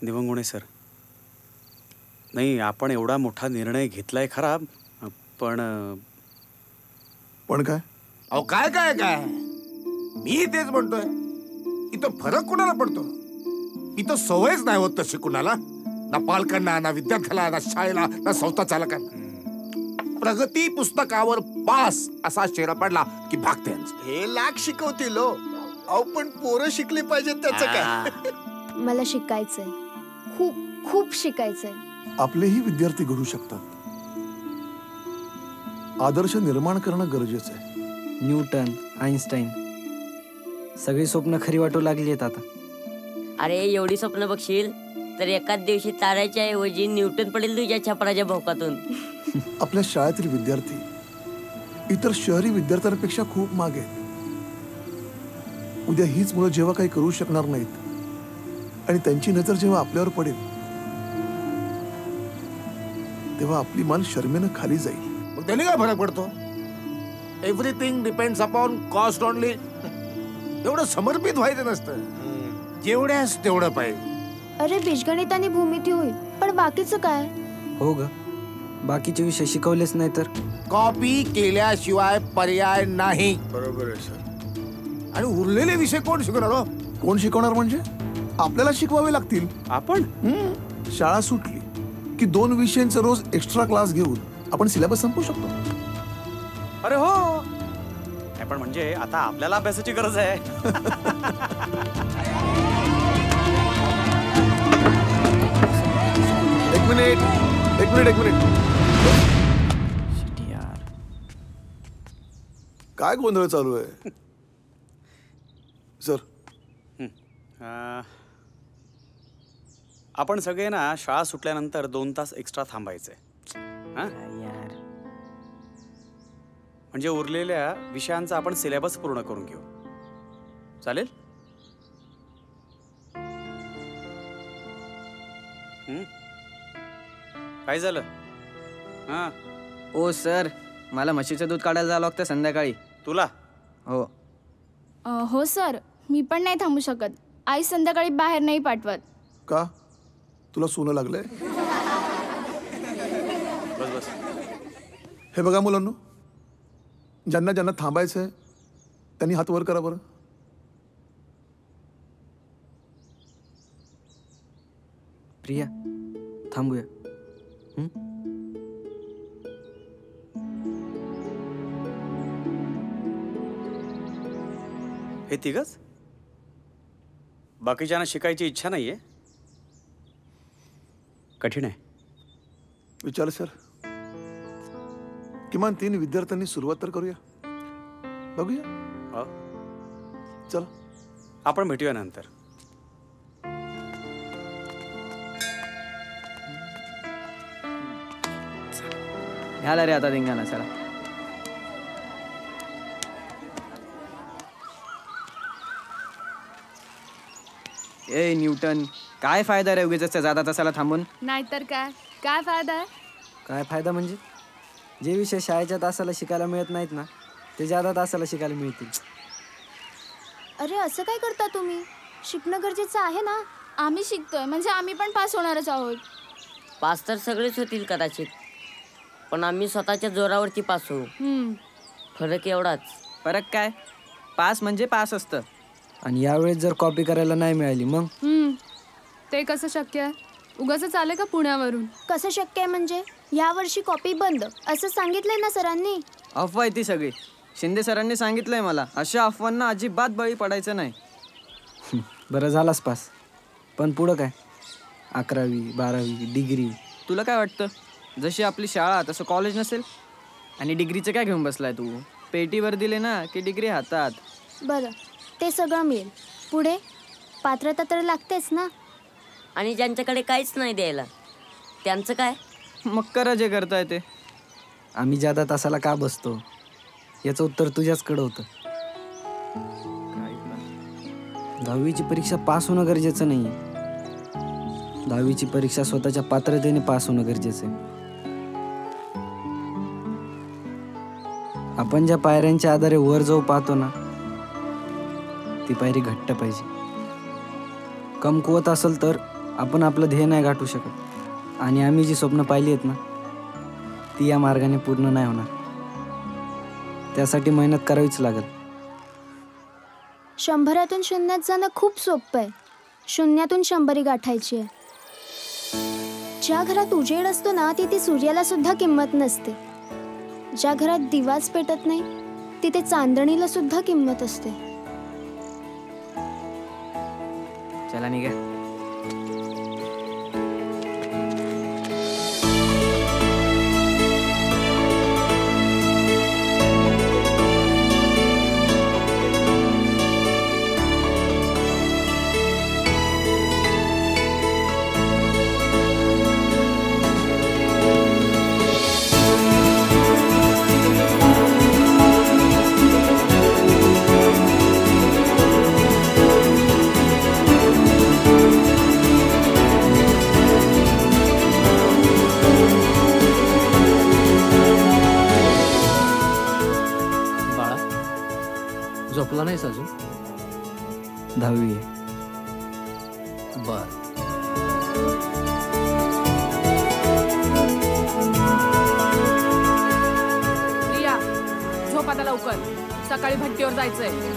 D: निवंगुणे सर, नाही आपण एवढा मोठा निर्णय घेतलाय खरा, पण
N: काय?
E: अहो काय काय काय, मी तेच म्हणतोय. इथं फरक कुणाला पडतो? इथं सवयच नाही होत तशी कुणाला, ना पालकांना, ना विद्यार्थ्याला, ना शाळेला, ना संस्था चालकांना. प्रगती पुस्तकावर पास असा शेरा पडला की भागते.
G: हे लाख शिकवतील हो. अहो पण पोरं शिकली पाहिजेत, त्याचं काय?
C: मला शिकायचंय, खूप खूप शिकायचंय.
N: आपलेही विद्यार्थी घडू शकतात. आदर्श निर्माण करणं गरजेचं आहे.
H: न्यूटन, आईन्स्टाईन सगळी स्वप्न खरी वाटू लागली आहेत आता.
I: अरे एवढी स्वप्न बघशील तर एकाच दिवशी ताऱ्याच्या ऐवजी न्यूटन पडेल तुझ्या छपराच्या भोकातून.
N: आपल्या शाळेतील विद्यार्थी इतर शहरी विद्यार्थ्यांपेक्षा खूप मागे आहेत. उद्या हीच मुलं जेव्हा काही करू शकणार नाहीत आणि त्यांची नजर जेव्हा आपल्यावर पडेल तेव्हा आपली मान शर्मेनं खाली जाईल.
E: मग त्याने काय फरक पडतो? Everything depends upon cost only. एवढं समर्पित व्हायचं नसतं, जेवढ्यास तेवढं पाहिजे.
C: अरे बीजगणित आणि भूमिती होईल, पण बाकीचं काय?
H: हो ग, बाकीचे विषय शिकवलेच नाही तर
E: कॉपी केल्याशिवाय पर्याय नाही.
G: बरोबर आहे सर.
E: आणि उरलेले विषय कोण शिकवणार हो?
N: कोण शिकवणार म्हणजे आपल्याला शिकवावे लागतील.
D: आपण
N: शाळा सुटली की 2 विषयांचा रोज एक्स्ट्रा क्लास घेऊन आपण सिलेबस संपवू शकतो.
D: अरे हो, पण म्हणजे आता आपल्याला अभ्यासाची गरज आहे.
N: एक मिनिट. काय गोंधळ चालू आहे सर?
D: आपण सगळे ना शाळा सुटल्यानंतर 2 तास एक्स्ट्रा थांबायचंय. हां
H: यार,
D: म्हणजे उरलेल्या विषयांचा आपण सिलेबस पूर्ण करून घेऊ. चालेल? काय झालं? हां.
H: ओ सर, मला म्हशीचं दूध काढायला जावं लागतं संध्याकाळी.
D: तुला?
H: हो.
T: हो सर, मी पण नाही थांबू शकत. आई संध्याकाळी बाहेर नाही पाठवत.
N: का? तुला सोनं लागलंय?
D: बस बस.
N: हे बघा मुलांनो, ज्यांना ज्यांना थांबायचंय त्यांनी हात वर करा बरं.
H: प्रिया, थांबूया.
D: हे तिघच? बाकीच्यांना शिकायची इच्छा नाहीये? कठीण आहे.
N: विचार सर, किमान 3 विद्यार्थ्यांनी सुरुवात तर करूया. बघूया. चला,
D: आपण भेटूया नंतर.
H: झाला रे आता धिंगाणा. चला. ए न्यूटन, काय फायदा रे उगीच जाता तसाला थांबून?
K: नाहीतर काय काय फायदा आहे?
H: काय फायदा म्हणजे जे विषय शाळेच्या तासाला शिकायला मिळत नाहीत ना, ते जादा तासाला शिकायला मिळतील.
C: अरे असं काय करता तुम्ही? शिकणं गरजेचं आहे ना.
T: आम्ही शिकतोय म्हणजे आम्ही पण पास होणारच आहोत.
I: पास तर सगळेच होतील कदाचित, पण आम्ही स्वतःच्या जोरावरती पास होऊ. फरक एवढाच.
H: फरक काय? पास म्हणजे पास असतं. आणि यावेळेस जर कॉपी करायला नाही मिळाली मग?
K: ते कसं शक्य आहे? उगाच आले का पुण्यावरून?
C: कसं शक्य आहे म्हणजे? यावर्षी कॉपी बंद असं सांगितलंय ना सरांनी.
H: अफवा आहे ती सगळी. शिंदे सरांनी सांगितलंय मला, अशा अफवांना अजिबात बळी पडायचं नाही. बरं झालास पास, पण पुढं काय? 11वी 12वी डिग्री. तुला काय वाटतं, जशी आपली शाळा तसं कॉलेज नसेल? आणि डिग्रीचं काय घेऊन बसलाय तू? पेटीवर दिले ना की डिग्री हातात.
C: बरं, ते सगळं मिळेल. पुढे पात्रता तर लागतेच ना.
I: आणि ज्यांच्याकडे काहीच नाही द्यायला त्यांचं काय?
H: मग करा जे करताय ते. आम्ही जादा तासाला का बसतो याचं उत्तर तुझ्याचकडं होतं. 10वीची परीक्षा पास होणं गरजेचं नाही. 10वीची परीक्षा स्वतःच्या पात्रतेने पास होणं गरजेचं आहे. आपण ज्या पायऱ्यांच्या आधारे वर जाऊ पाहतो ना, ती पायरी घट्ट पाहिजे. कमकुवत असेल तर आपण आपलं ध्येय नाही गाठू शकत. आणि आम्ही जी स्वप्न पाहिली आहेत ना, ती या मार्गाने पूर्ण नाही होणार. त्यासाठी मेहनत करावीच लागेल.
C: 100तून 0 जाणं खूप सोपं आहे. 0तून 100 गाठायची आहे. ज्या घरात उजेड असतो ना, तिथे सूर्याला सुद्धा किंमत नसते. ज्या घरात दिवाच पेटत नाही, तिथे चांदणीला सुद्धा किंमत असते.
H: चला निघा.
S: झोपला नाहीस अजून?
H: 10वी आहे.
S: बर.
U: प्रिया, झोप आता लवकर. सकाळी भट्टीवर जायचंय.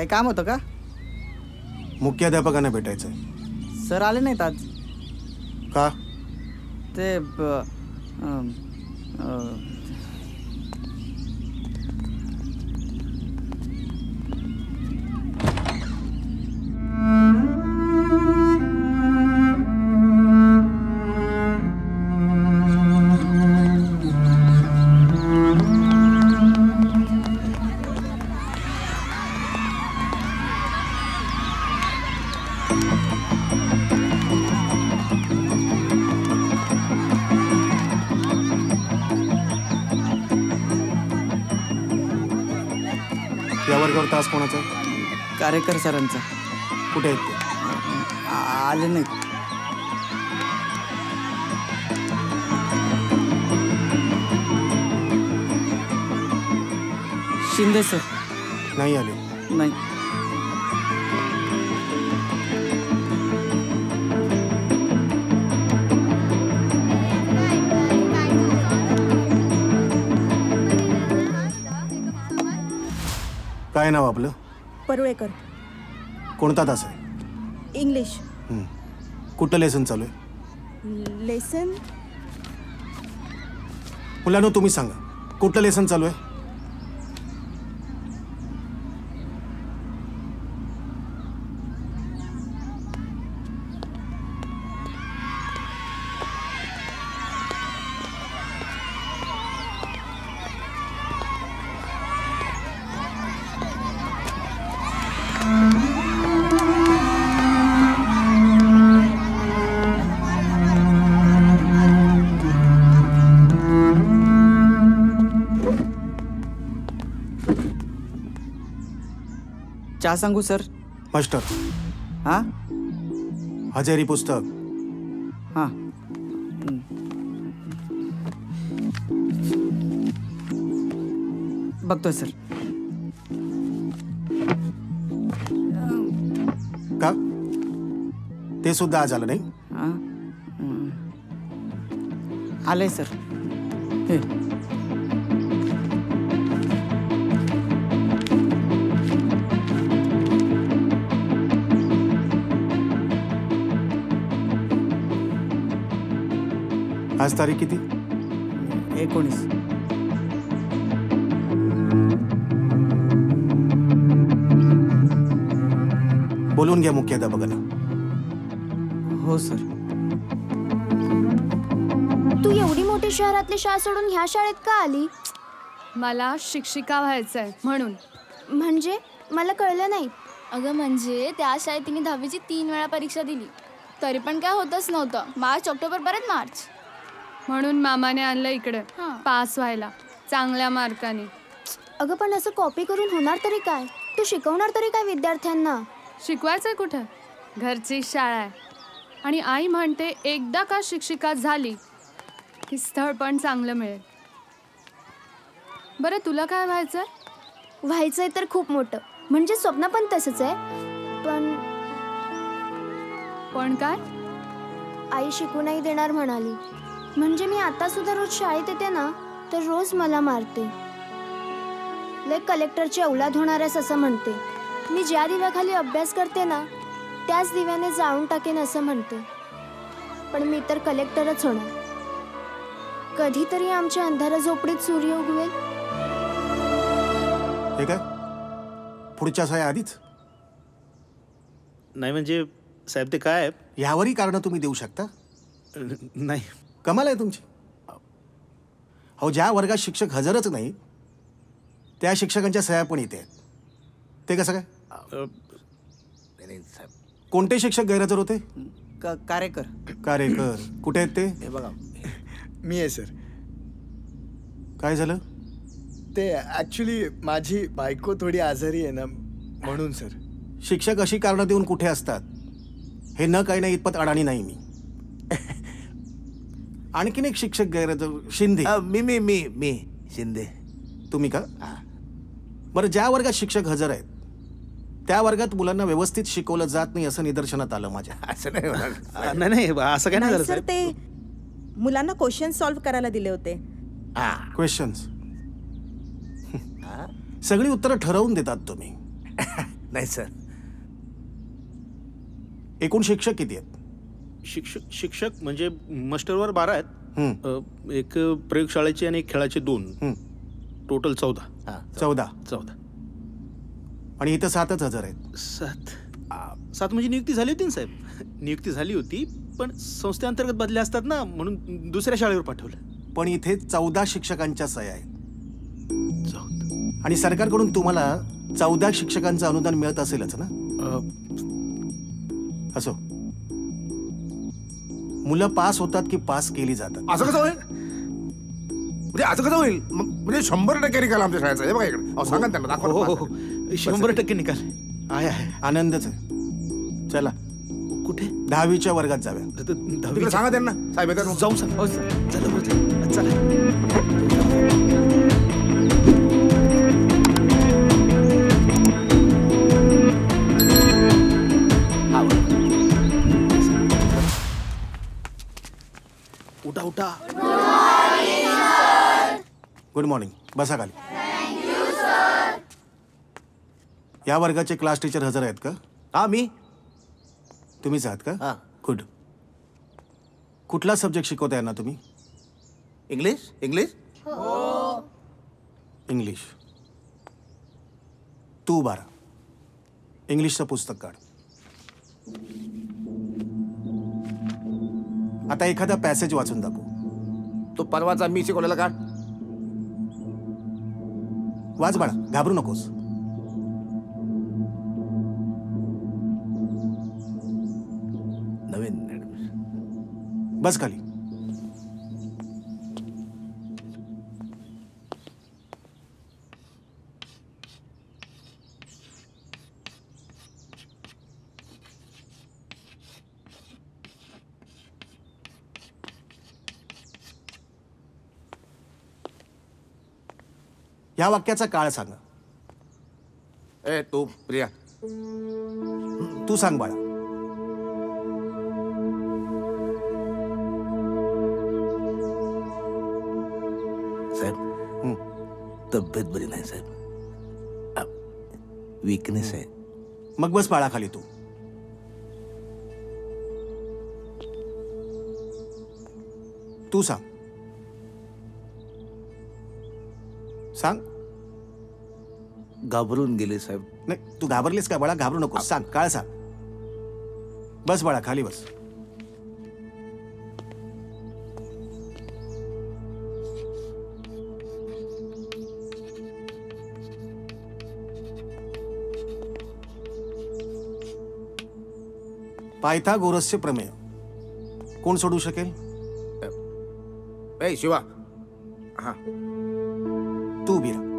H: काही काम होतं का?
A: मुख्याध्यापकांना भेटायचंय.
H: सर आले नाहीत आज.
A: का?
H: ते
A: या वर्गावर तास कोणाचा आहे?
H: कारेकर सरांचा.
A: कुठे आहेत ते?
H: आले नाहीत. शिंदे सर
A: नाही आले.
H: नाही.
A: काय नाव आपलं?
O: परुळेकर.
A: कोणता तास आहे?
O: इंग्लिश.
A: कुठलं लेसन चालू आहे?
O: लेसन.
A: मुलांनो तुम्ही सांगा कुठलं लेसन चालू आहे?
H: चहा सांगू सर?
A: मास्टर.
H: हा?
A: हजेरी पुस्तक.
H: हा. बघतोय सर.
A: का? ते सुद्धा आज आलं नाही?
H: आलंय सर. हे
A: आज तारीख किती?
H: 19.
A: बोलून घ्या मुख्याध्यापकांना.
H: हो सर.
C: तू एवढी मोठी शहरातली शाळा सोडून ह्या शाळेत का आली?
K: मला शिक्षिका व्हायचंय म्हणून.
C: म्हणजे मला कळलं नाही.
T: अगं म्हणजे त्या शाळेत तिने 10वीची 3 वेळा परीक्षा दिली तरी पण काय होतच नव्हतं. मार्च, ऑक्टोबर, परत मार्च.
K: म्हणून मामाने आणलं इकडे पास व्हायला चांगल्या मार्काने.
C: अगं पण असं कॉपी करून होणार तरी काय? तू शिकवणार तरी काय विद्यार्थ्यांना?
K: शिकवायचंय कुठं? घरची शाळा आहे. आणि आई म्हणते एकदा का शिक्षिका झाली की स्थळ पण चांगलं मिळेल. बरं तुला काय व्हायचंय?
C: व्हायचंय तर खूप मोठं. म्हणजे स्वप्न पण तसंच आहे.
K: पण काय?
C: आई शिकू नाही देणार म्हणाली. म्हणजे मी आता सुद्धा रोज शाळेत येते ना तर रोज मला मारते. लय कलेक्टरची औलाद होणार आहेस असं म्हणते. मी ज्या दिव्याखाली अभ्यास करते ना त्याच दिव्याने जाळून टाकेन असं म्हणते. पण मी तर कलेक्टरच होणार. कधीतरी आमच्या अंधारा झोपडीत सूर्य उगवेल.
A: हे काय पुढच्या सह्या आधीच?
F: नाही म्हणजे साहेब ते काय?
A: यावरही कारण तुम्ही देऊ शकता?
F: नाही.
A: कमाल आहे तुमची. हो ज्या वर्गात शिक्षक हजरच नाही त्या शिक्षकांच्या सह्या पण इथे आहेत. ते कसं काय? कोणते शिक्षक गैरहजर होते?
H: कारेकर.
A: कारेकर कुठे आहेत ते?
G: हे बघा मी आहे सर.
A: काय झालं?
G: ते ऍक्च्युली माझी बायको थोडी आजारी आहे ना म्हणून सर.
A: शिक्षक अशी कारणं देऊन कुठे असतात हे न काही नाही इतपत अडाणी नाही मी. आणखीन एक शिक्षक गैरहजर शिंदे.
E: मी शिंदे.
A: तुम्ही का? बरं ज्या वर्गात शिक्षक हजर आहेत त्या वर्गात मुलांना व्यवस्थित शिकवलं जात नाही असं निदर्शनात आलं माझ्या.
E: असं नाही
F: नाही असं काय नाही
O: सर. ते मुलांना क्वेश्चन सॉल्व्ह करायला दिले होते.
A: क्वेश्चन्स सगळी उत्तरं ठरवून देतात तुम्ही.
E: नाही सर.
A: एकूण शिक्षक किती आहेत?
F: शिक्षक म्हणजे मास्टरवर 12 आहेत. एक प्रयोगशाळेचे आणि एक खेळाचे 2. टोटल 14.
A: 14. आणि इथं 7,000 आहेत.
F: 7 म्हणजे नियुक्ती झाली होती ना साहेब. नियुक्ती झाली होती पण संस्थेअंतर्गत बदल्या असतात ना, म्हणून दुसऱ्या शाळेवर पाठवलं.
A: पण इथे 14 शिक्षकांच्या सह्या आहेत. आणि सरकारकडून तुम्हाला 14 शिक्षकांचं अनुदान मिळत असेलच ना? असो, मुलं पास होतात की पास केली जातात?
E: असं कसं होईल? म्हणजे असं कसं होईल? म्हणजे 100% निकाल आमच्या शाळेचा. हे बघा इकडे. अहो, सांगा ना त्यांना, दाखवा ना.
F: 100% निकाल आहे.
A: आनंदच आहे. चला
F: कुठे?
A: 10वीच्या वर्गात जाऊया.
E: तिकडे सांगा त्यांना. साहेब येतात.
F: जाऊ सांग. चला. उठा.
A: Good morning. बसा खाली. या वर्गाचे क्लास टीचर हजर आहेत का?
E: हा, मी.
A: तुम्हीच आहात का? गुड. कुठला सब्जेक्ट शिकवताय ना तुम्ही?
E: इंग्लिश.
A: इंग्लिश. तू 12. इंग्लिशचं पुस्तक काढ. आता एखादा पॅसेज वाचून दाखव.
E: तो परवाचा मी शिकवलेला काढ.
A: वाच बाळा, घाबरू नकोस.
E: नवीन.
A: बस खाली. या वाक्याचा काळ सांगा.
E: ए तू प्रिया.
A: तू सांग बाळा.
E: साहेब, तब्येत बरी नाही साहेब. वीकनेस आहे.
A: मग बस बाळा खाली. तू सांग.
E: घाबरून गेले साहेब.
A: नाही, तू घाबरलीस का बाळा? घाबरू नकोस. सांग, काळ सांग. बस बाळा खाली बस. पायथागोरसचे प्रमेय कोण सोडू शकेल?
E: ए शिवा. हा,
A: तू बिरा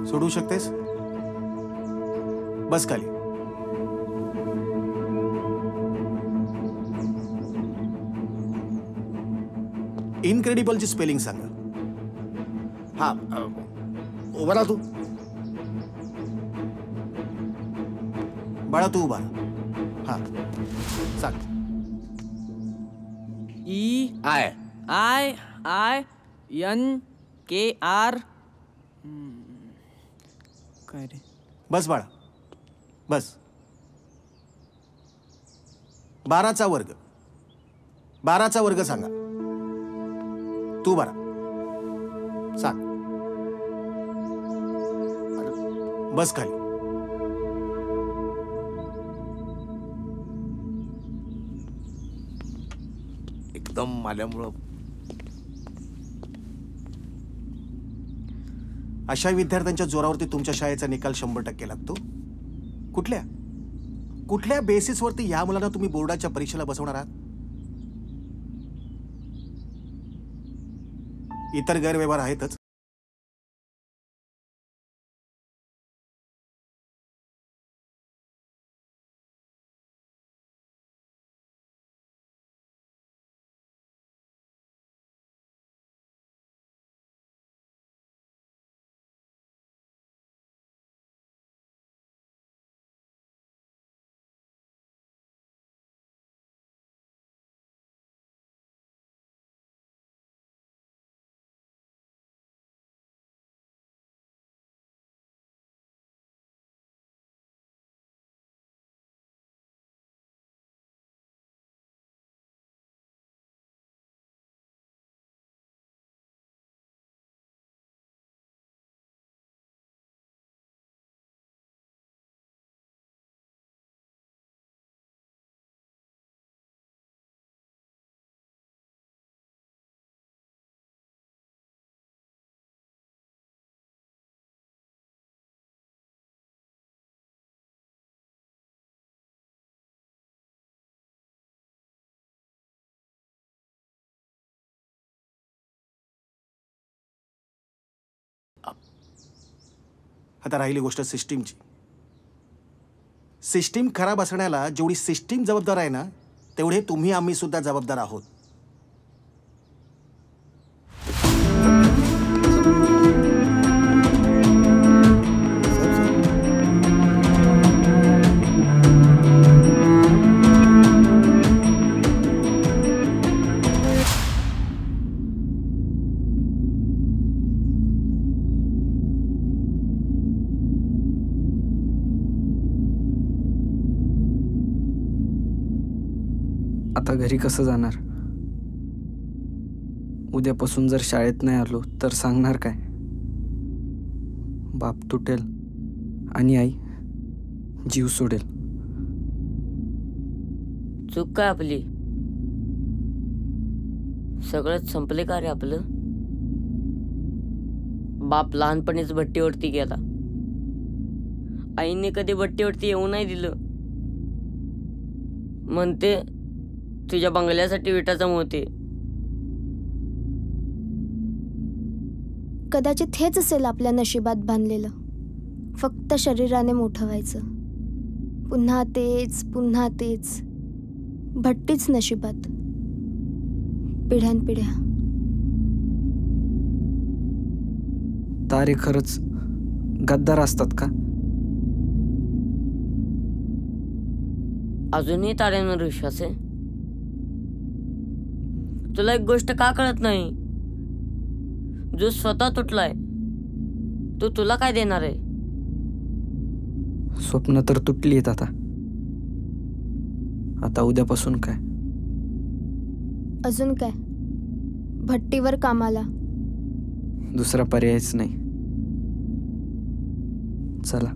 A: सोडू शकतेस? बस खाली. इनक्रेडिबलची स्पेलिंग सांगा.
E: हा, उभा राहा तू.
A: बाळा तू उभा. हा, सांग.
H: EIINKR. काय रे?
A: बस बाळा बस. 12चा वर्ग. 12चा वर्ग सांगा. तू 12 सांग. बस खाली.
E: एकदम आल्यामुळं
A: अशा विद्यार्थ्यांच्या जोरावरती तुमच्या शाळेचा निकाल 100% लागतो. कुठल्या बेसिसवरती या मुलांना तुम्ही बोर्डाच्या परीक्षेला बसवणार आहात? इतर गैरव्यवहार आहेतच. आता राहिली गोष्ट सिस्टीमची. सिस्टीम खराब असण्याला जेवढी सिस्टीम जबाबदार आहे ना, तेवढे तुम्ही आम्ही सुद्धा जबाबदार आहोत.
H: आता घरी कसं जाणार? उद्यापासून जर शाळेत नाही आलो तर सांगणार काय? बाप तुटेल आणि आई जीव सोडेल.
I: चूक काय आपली? सगळंच संपले का रे आपलं? बाप लहानपणीच भट्टीवरती गेला. आईने कधी भट्टीवरती येऊ नाही दिलं. म्हणते तुझ्या बंगल्यासाठी विटाचा मोती.
C: कदाचित हेच असेल आपल्या नशिबात बांधलेलं. फक्त शरीराने मोठं व्हायचं. पुन्हा तेच पुन्हा तेच. भट्टीच नशिबात. पिढ्यानपिढ्या.
H: तारे खरंच गद्दार असतात का?
I: अजूनही ताऱ्यांवर विश्वास आहे? तुला एक गोष्ट का कळत नाही? जो स्वतः तुटलाय तो तुला काय देणार आहे?
H: स्वप्न तर तुटली आहेत आता. आता उद्यापासून काय?
C: अजून काय? भट्टीवर कामाला.
H: दुसरा पर्यायच नाही. चला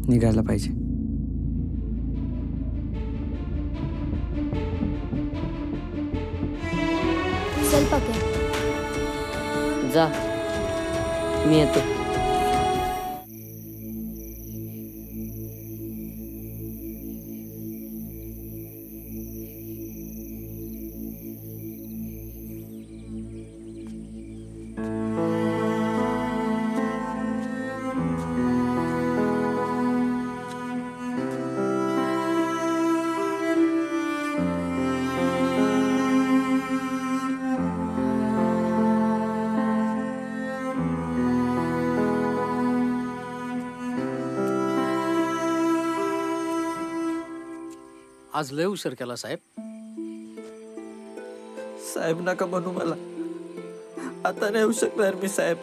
H: निघायला पाहिजे.
C: चल पक्या.
I: जा, मी येतो.
S: आज लय उशीर केला साहेब.
P: साहेब नका म्हणू मला. आता नाही येऊ शकणार मी साहेब.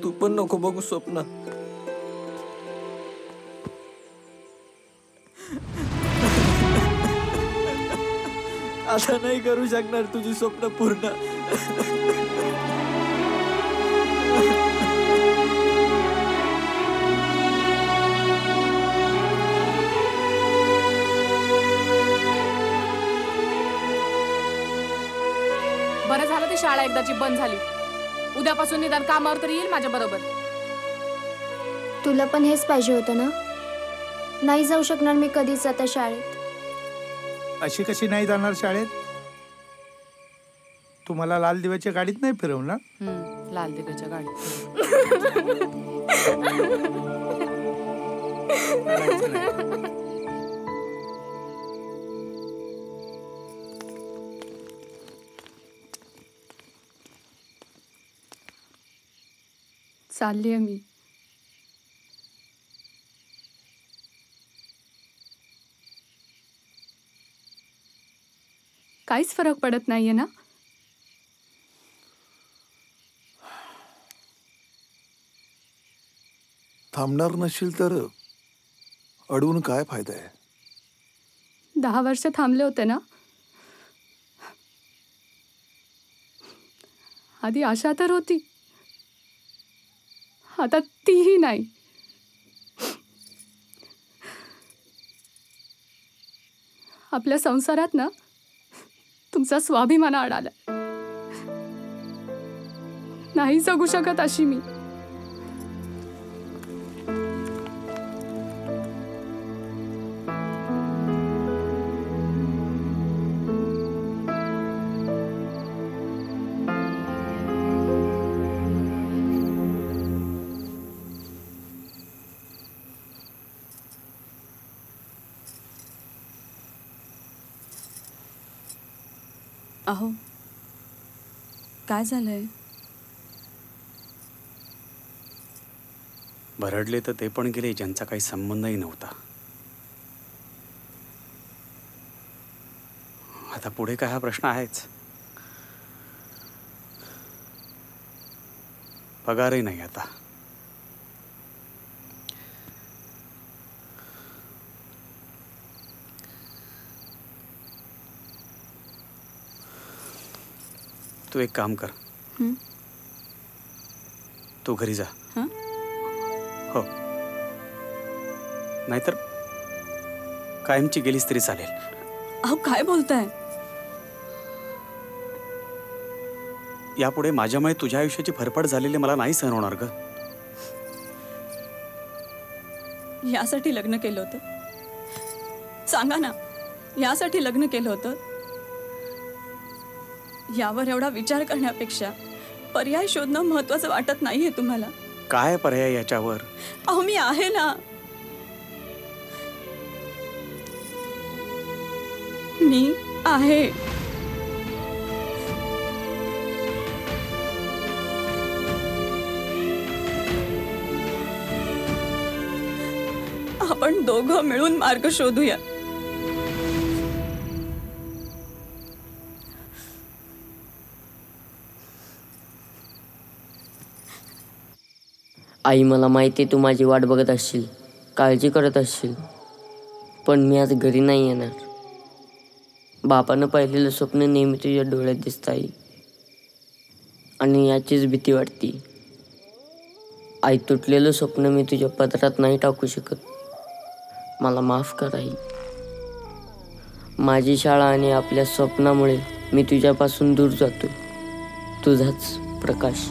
P: तू पण नको बघू स्वप्न. आता नाही करू शकणार तुझी स्वप्न पूर्ण.
U: बरं झालं ती शाळा एकदाची बंद झाली. उद्यापासून निदान कामावर तरी येईल माझ्या बरोबर.
C: तुला पण हेच पाहिजे होतं ना? नाही जाऊ शकणार मी कधीच आता शाळेत.
L: अशी कशी नाही जाणार शाळेत? तुम्हाला लाल दिव्याच्या गाडीत नाही फिरवणार?
U: लाल दिव्याच्या गाडीत.
K: चालली आहे मी. काहीच फरक पडत नाहीये ना?
N: थांबणार नशील तर अडवून काय फायदा आहे?
K: 10 वर्ष थांबले होते ना. आधी आशा तर होती, आता तीही नाही. आपल्या संसारात ना तुमचा स्वाभिमान अडाला. नाही जगू शकत अशी मी.
M: अहो काय झालंय?
D: भरडले तर ते पण गेले ज्यांचा काही संबंधही नव्हता. आता पुढे काय हा प्रश्न आहेच. पगारही नाही आता. तू एक काम कर. तू घरी जा. हो, नाहीतर कायमची गेलीस तरी चालेल.
M: अहो काय बोलताय?
D: यापुढे माझ्यामुळे तुझ्या आयुष्याची फरफड झालेली मला नाही सहन होणार ग.
M: यासाठी लग्न केलं होतं? सांगा ना, यासाठी लग्न केलं होतं? यावर एवढा विचार करण्यापेक्षा पर्याय शोधणं महत्वाचं वाटत नाहीये तुम्हाला?
D: काय पर्याय याच्यावर?
M: अहो मी आहे ना. मी आहे. आपण दोघं मिळून मार्ग शोधूया.
I: आई, मला माहिती आहे तू माझी वाट बघत असशील, काळजी करत असशील, पण मी आज घरी नाही येणार. बापानं पाहिलेलं स्वप्न नेहमी तुझ्या डोळ्यात दिसतं आई, आणि याचीच भीती वाटते. आई, तुटलेलं स्वप्न मी तुझ्या पदरात नाही टाकू शकत. मला माफ कर आई. माझी शाळा आणि आपल्या स्वप्नामुळे मी तुझ्यापासून दूर जातो. तुझाच प्रकाश.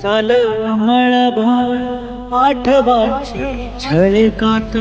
B: झालं मळभाळ आठवाची झळकात.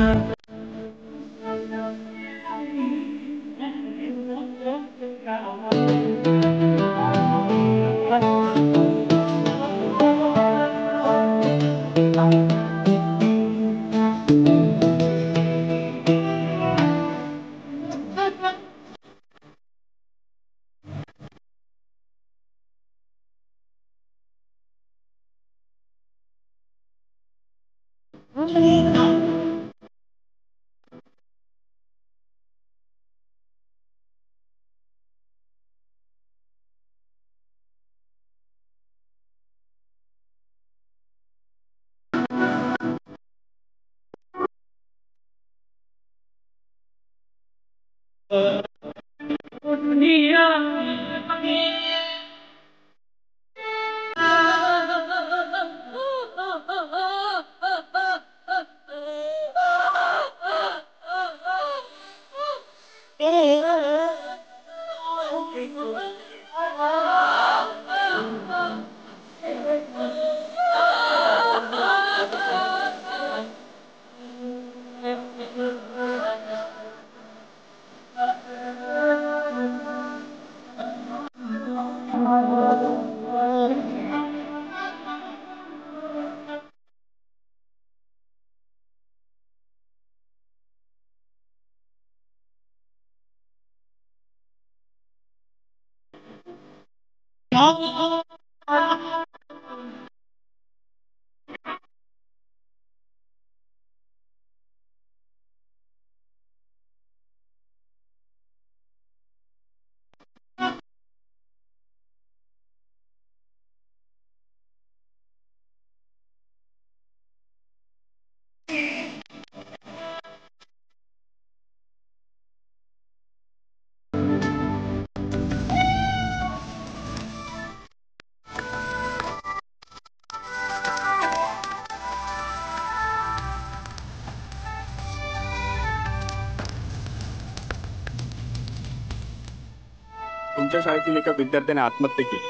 J: तुमच्या शाळेतील एका विद्यार्थ्याने आत्महत्या केली.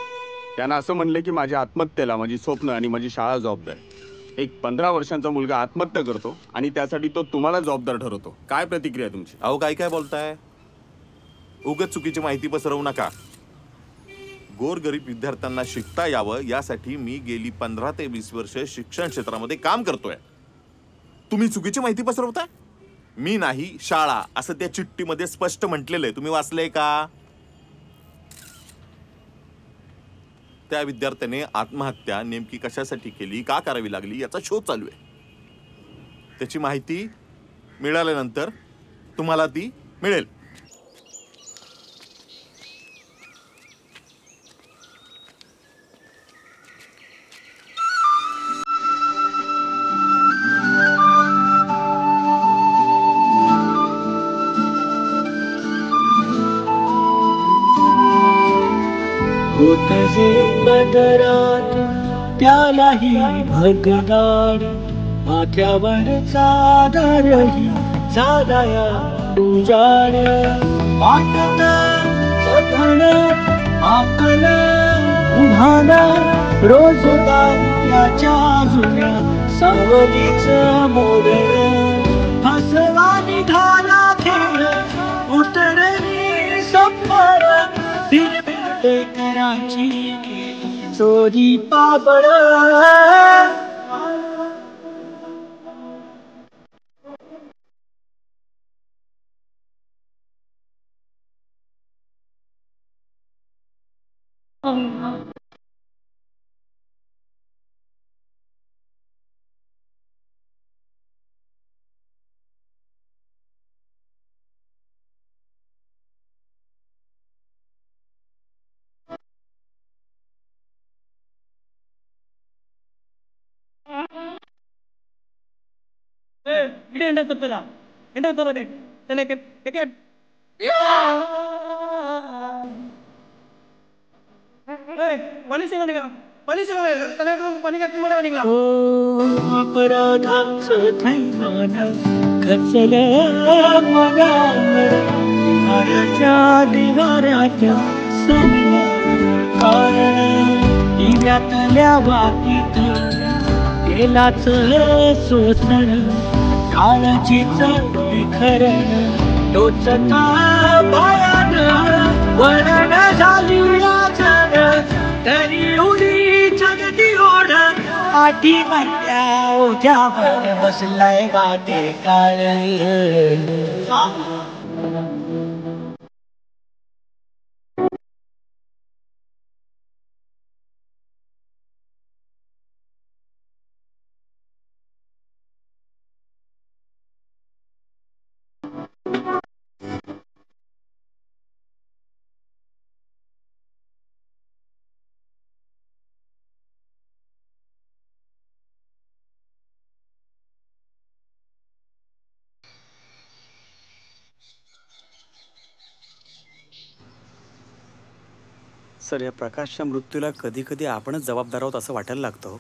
J: त्यानं असं म्हणलं की माझ्या आत्महत्येला माझी स्वप्न आणि माझी शाळा जबाबदार. एक 15 वर्षांचा मुलगा आत्महत्या करतो आणि त्यासाठी तो तुम्हाला जबाबदार ठरवतो. काय प्रतिक्रिया तुमची?
Q: अहो काय काय बोलताय? उगाच चुकीची माहिती पसरवू नका. गोरगरीब विद्यार्थ्यांना शिकता यावं यासाठी मी गेली 15 ते 20 वर्ष शिक्षण क्षेत्रामध्ये काम करतोय. तुम्ही चुकीची माहिती पसरवताय? मी नाही, शाळा असं त्या चिठ्ठीमध्ये स्पष्ट म्हटलेलं आहे. तुम्ही वाचलंय का? त्या विद्यार्थ्याने आत्महत्या नेमकी कशासाठी केली, का करावी लागली याचा शोध चालू आहे. त्याची माहिती मिळाल्यानंतर तुम्हाला ती मिळेल.
B: होतजे बदरात त्यालाही भगदाड माथ्यावरचा दारही झालाया उजाड वाटत सगळ आकल उन्हाळा रोजगार याच्या जुन्या सवयीच मोडण फसवा निघाला खेळ उतरली सफर कराची चोरी पापड अपराधाच थैमान खचलं मनावर आयाच्या दिवाऱ्यात कारण दिव्यातल्या वाटीत तेलाच सोसण काळजीच विखरण टोचता पायान वरण झाली राजन तरी उडी जगती ओढ आठी म्हणल्या ओझ्यावर बसलाय वाटे काळ
D: सर, या प्रकाशच्या मृत्यूला कधी कधी आपणच जबाबदार आहोत असं वाटायला लागतं.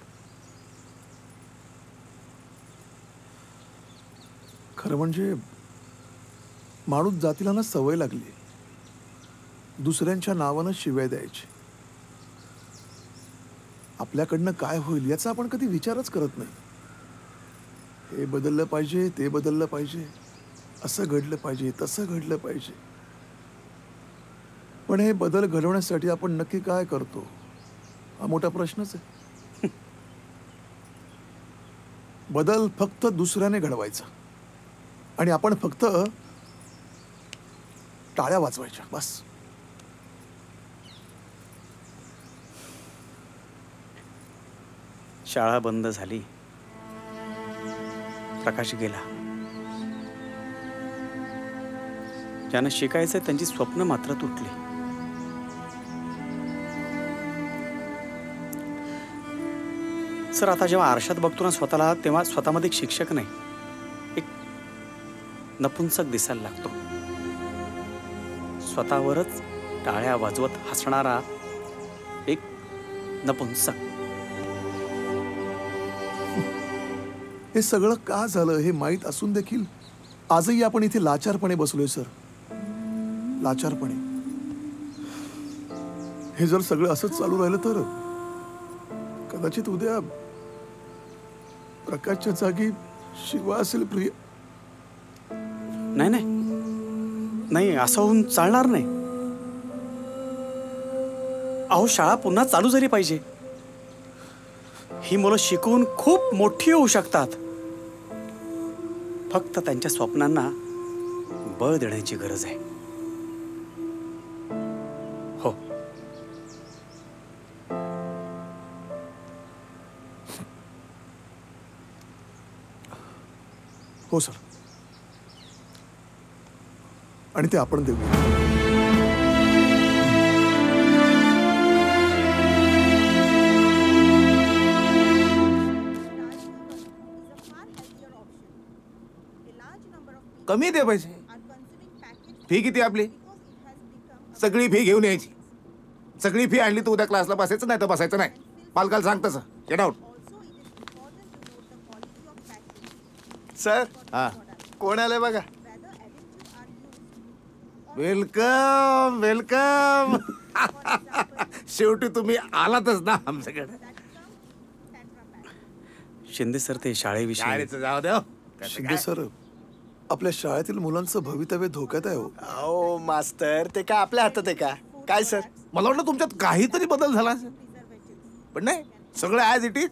N: खरं म्हणजे माणूस जातीला ना सवय लागली दुसऱ्यांच्या नावानं शिव्या द्यायची. आपल्याकडनं काय होईल याचा आपण कधी विचारच करत नाही. हे बदललं पाहिजे, ते बदललं पाहिजे, असं घडलं पाहिजे, तसं घडलं पाहिजे. पण हे बदल घडवण्यासाठी आपण नक्की काय करतो हा मोठा प्रश्नच आहे. बदल फक्त दुसऱ्याने घडवायचा आणि आपण फक्त टाळ्या वाजवायच्या बस.
D: शाळा बंद झाली, प्रकाश गेला. ज्यांना शिकायचं त्यांची स्वप्न मात्र तुटली. सर, आता जेव्हा आरशात बघतो ना स्वतःला, तेव्हा स्वतःमध्ये एक शिक्षक नाही, एक नपुंसक दिसायला लागतो. स्वतःवरच टाळ्या वाजवत हसणारा एक नपुंसक.
N: हे सगळं का झालं हे माहीत असून देखील आजही आपण इथे लाचारपणे बसलोय सर. लाचारपणे. हे जर सगळं असंच चालू राहिलं तर कदाचित उद्या प्रकाशच्या जागी शिवा असेल. प्रिय
D: नाही नाही नाही, असं होऊन चालणार नाही. अहो, शाळा पुन्हा चालू झाली पाहिजे. ही मुलं शिकून खूप मोठी होऊ शकतात. फक्त त्यांच्या स्वप्नांना बळ देण्याची गरज आहे. हो,
N: हो सर. आणि ते आपण देऊ.
E: कमी दे पैसे. फी किती आपली? सगळी फी घेऊन यायची. सगळी फी आणली तर उद्या क्लासला बसायचं नाही तर बसायचं नाही. पालकाला सांग तसं. Get out.
G: सर,
E: हा,
G: कोण आलंय बघा.
E: Welcome welcome. शेवटी तुम्ही आलातच ना आमच्याकडे.
D: शिंदे सर, ते शाळेविषयी.
E: शाळेचं जाऊ द्या.
N: शिंदे सर, आपल्या शाळेतील मुलांचं भवितव्य धोक्यात आहे. हो
G: अहो मास्तर, ते काय आपल्या हातात आहे का? काय सर,
E: मला वाटलं तुमच्यात काहीतरी बदल झाला असेल, पण नाही, सगळं ॲज इट इज.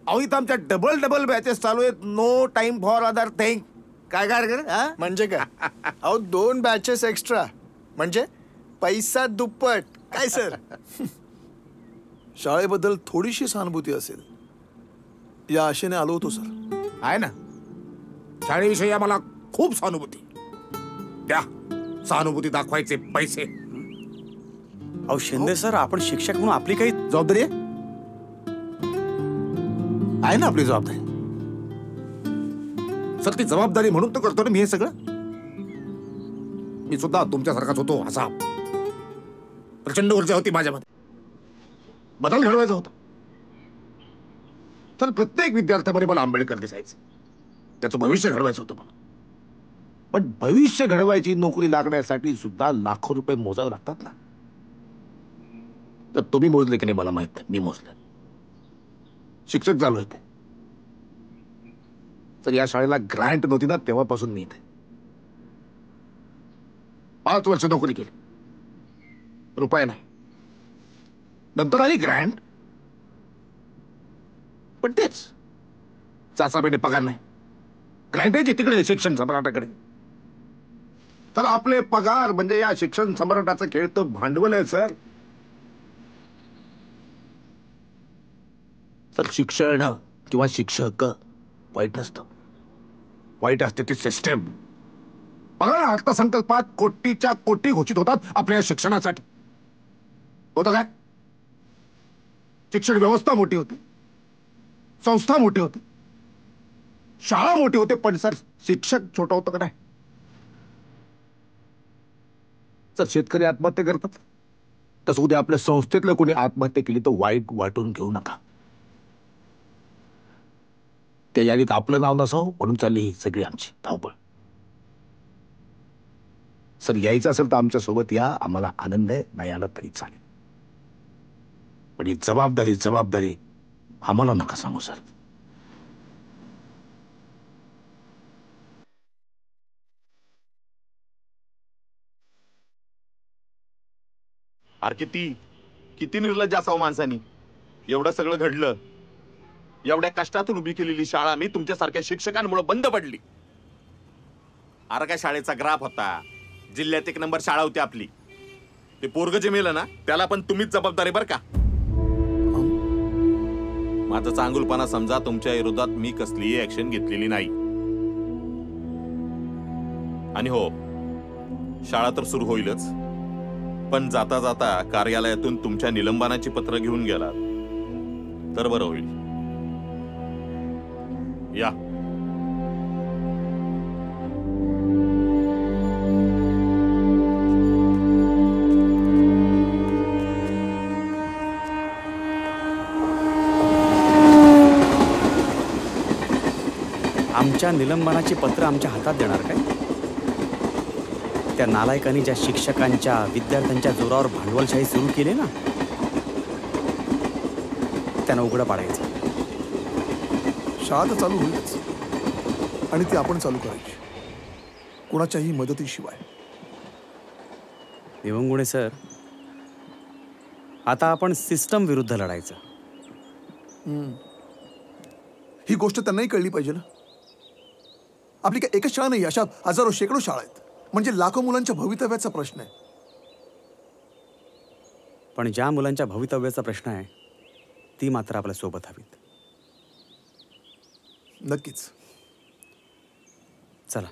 E: अहो, इथं आमच्या डबल बॅचेस चालू आहेत. No time for other thing. काय काय
G: म्हणजे काय? अहो 2 बॅचेस एक्स्ट्रा म्हणजे पैसा दुप्पट. काय सर?
N: शाळेबद्दल थोडीशी सहानुभूती असेल या आशेने आलो होतो सर.
E: आहे ना, शाळेविषयी आम्हाला खूप सहानुभूती. द्या सहानुभूती दाखवायचे पैसे.
D: अहो शिंदे सर, आपण शिक्षक म्हणून आपली काही
E: जबाबदारी आहे ना. आपली जबाबदारी सर, ती जबाबदारी म्हणून तर करतो ना मी हे सगळं. मी सुद्धा तुमच्यासारखाच होतो. असा प्रचंड ऊर्जा होती माझ्यामध्ये. बदल घडवायचा होता. तर प्रत्येक विद्यार्थ्यामध्ये मला आंबेडकर दिसायचं. त्याचं भविष्य घडवायचं होतं मला. पण भविष्य घडवायची नोकरी लागण्यासाठी सुद्धा लाखो रुपये मोजावे लागतात ना. तर तुम्ही मोजले की नाही मला माहित नाही. मी मोजले. शिक्षक झालो होते तर या शाळेला ग्रँट नव्हती ना, तेव्हापासून मी इथे 5 वर्ष नोकरी केली. रुपये नाही. नंतर आली ग्रँट, पण तेच चाचापेठे पगार नाही. ग्रँट आहे तिकडे शिक्षण सम्राटाकडे. तर आपले पगार म्हणजे या शिक्षण सम्राटाचं खेळतं भांडवल आहे सर. तर शिक्षण किंवा शिक्षक वाईट नसतं. वाईट असते ती सिस्टम. पगार अर्थसंकल्पात कोटीच्या कोटी घोषित होतात आपल्या शिक्षणासाठी. होतं काय? शिक्षण व्यवस्था मोठी होती, संस्था मोठी होती, शाळा मोठी होते, पण सर शिक्षक छोटा होतं का नाही? जर शेतकरी आत्महत्या करतात तसं उद्या आपल्या संस्थेतलं कोणी आत्महत्या केली तर वाईट वाटून घेऊ नका. त्या यादीत आपलं नाव नसावं म्हणून चालली ही सगळी आमची धावपळ. सर यायचं असेल तर आमच्या सोबत या. आम्हाला आनंद आहे. नाही आला तरी चालेल. पण ही जबाबदारी आम्हाला नका सांगू सर.
Q: अरे किती निर्लज्ज असावं माणसानी. एवढं सगळं घडलं, एवढ्या कष्टातून उभी केलेली शाळा मी तुमच्यासारख्या शिक्षकांमुळे बंद पडली. अरे काय शाळेचा ग्राफ होता, जिल्ह्यात 1 नंबर शाळा होती आपली. ते पोरग जे मेलं ना त्याला पण तुम्हीच जबाबदारी बर का. माझा चांगुलपणा समजा, तुमच्या विरोधात मी कसलीही ऍक्शन घेतलेली नाही. आणि हो, शाळा तर सुरू होईलच, पण जाता जाता कार्यालयातून तुमच्या निलंबनाची पत्र घेऊन गेलात तर बरं होईल. या.
D: आमच्या निलंबनाची पत्र आमच्या हातात देणार काय? त्या नालायकांनी ज्या शिक्षकांच्या विद्यार्थ्यांच्या जोरावर भांडवलशाही सुरू केली ना, त्यांना उघडं पाडायचं.
N: शाळा तर चालू होईलच, आणि ती आपण चालू करायची, कोणाच्याही मदतीशिवाय.
D: देवंगुणे सर, आता आपण सिस्टम विरुद्ध लढायचं.
N: ही गोष्ट त्यांनाही कळली पाहिजे ना. आपली काय एकच शाळा नाही, अशा हजारो शेकडो शाळा आहेत. म्हणजे लाखो मुलांच्या भवितव्याचा प्रश्न आहे.
D: पण ज्या मुलांच्या भवितव्याचा प्रश्न आहे ती मात्र आपल्या सोबत हवीत.
N: नक्कीच.
D: चला.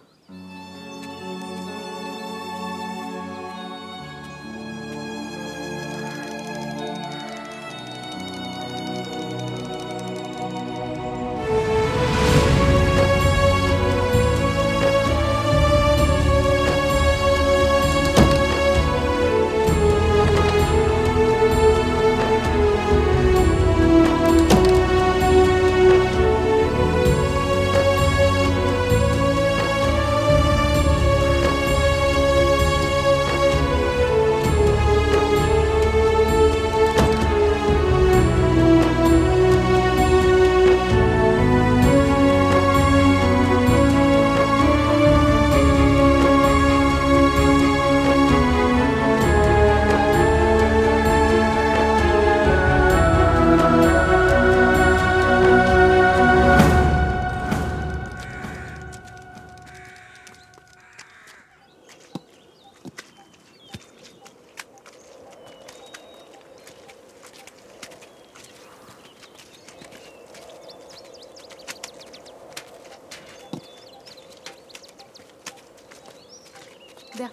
K: द्या.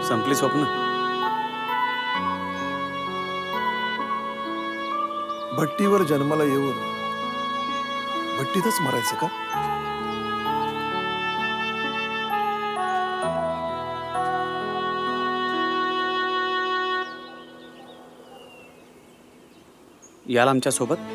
D: संपली स्वप्न.
N: भट्टीवर जन्माला येऊन भट्टीतच मरायचं का?
D: याल आमच्या सोबत.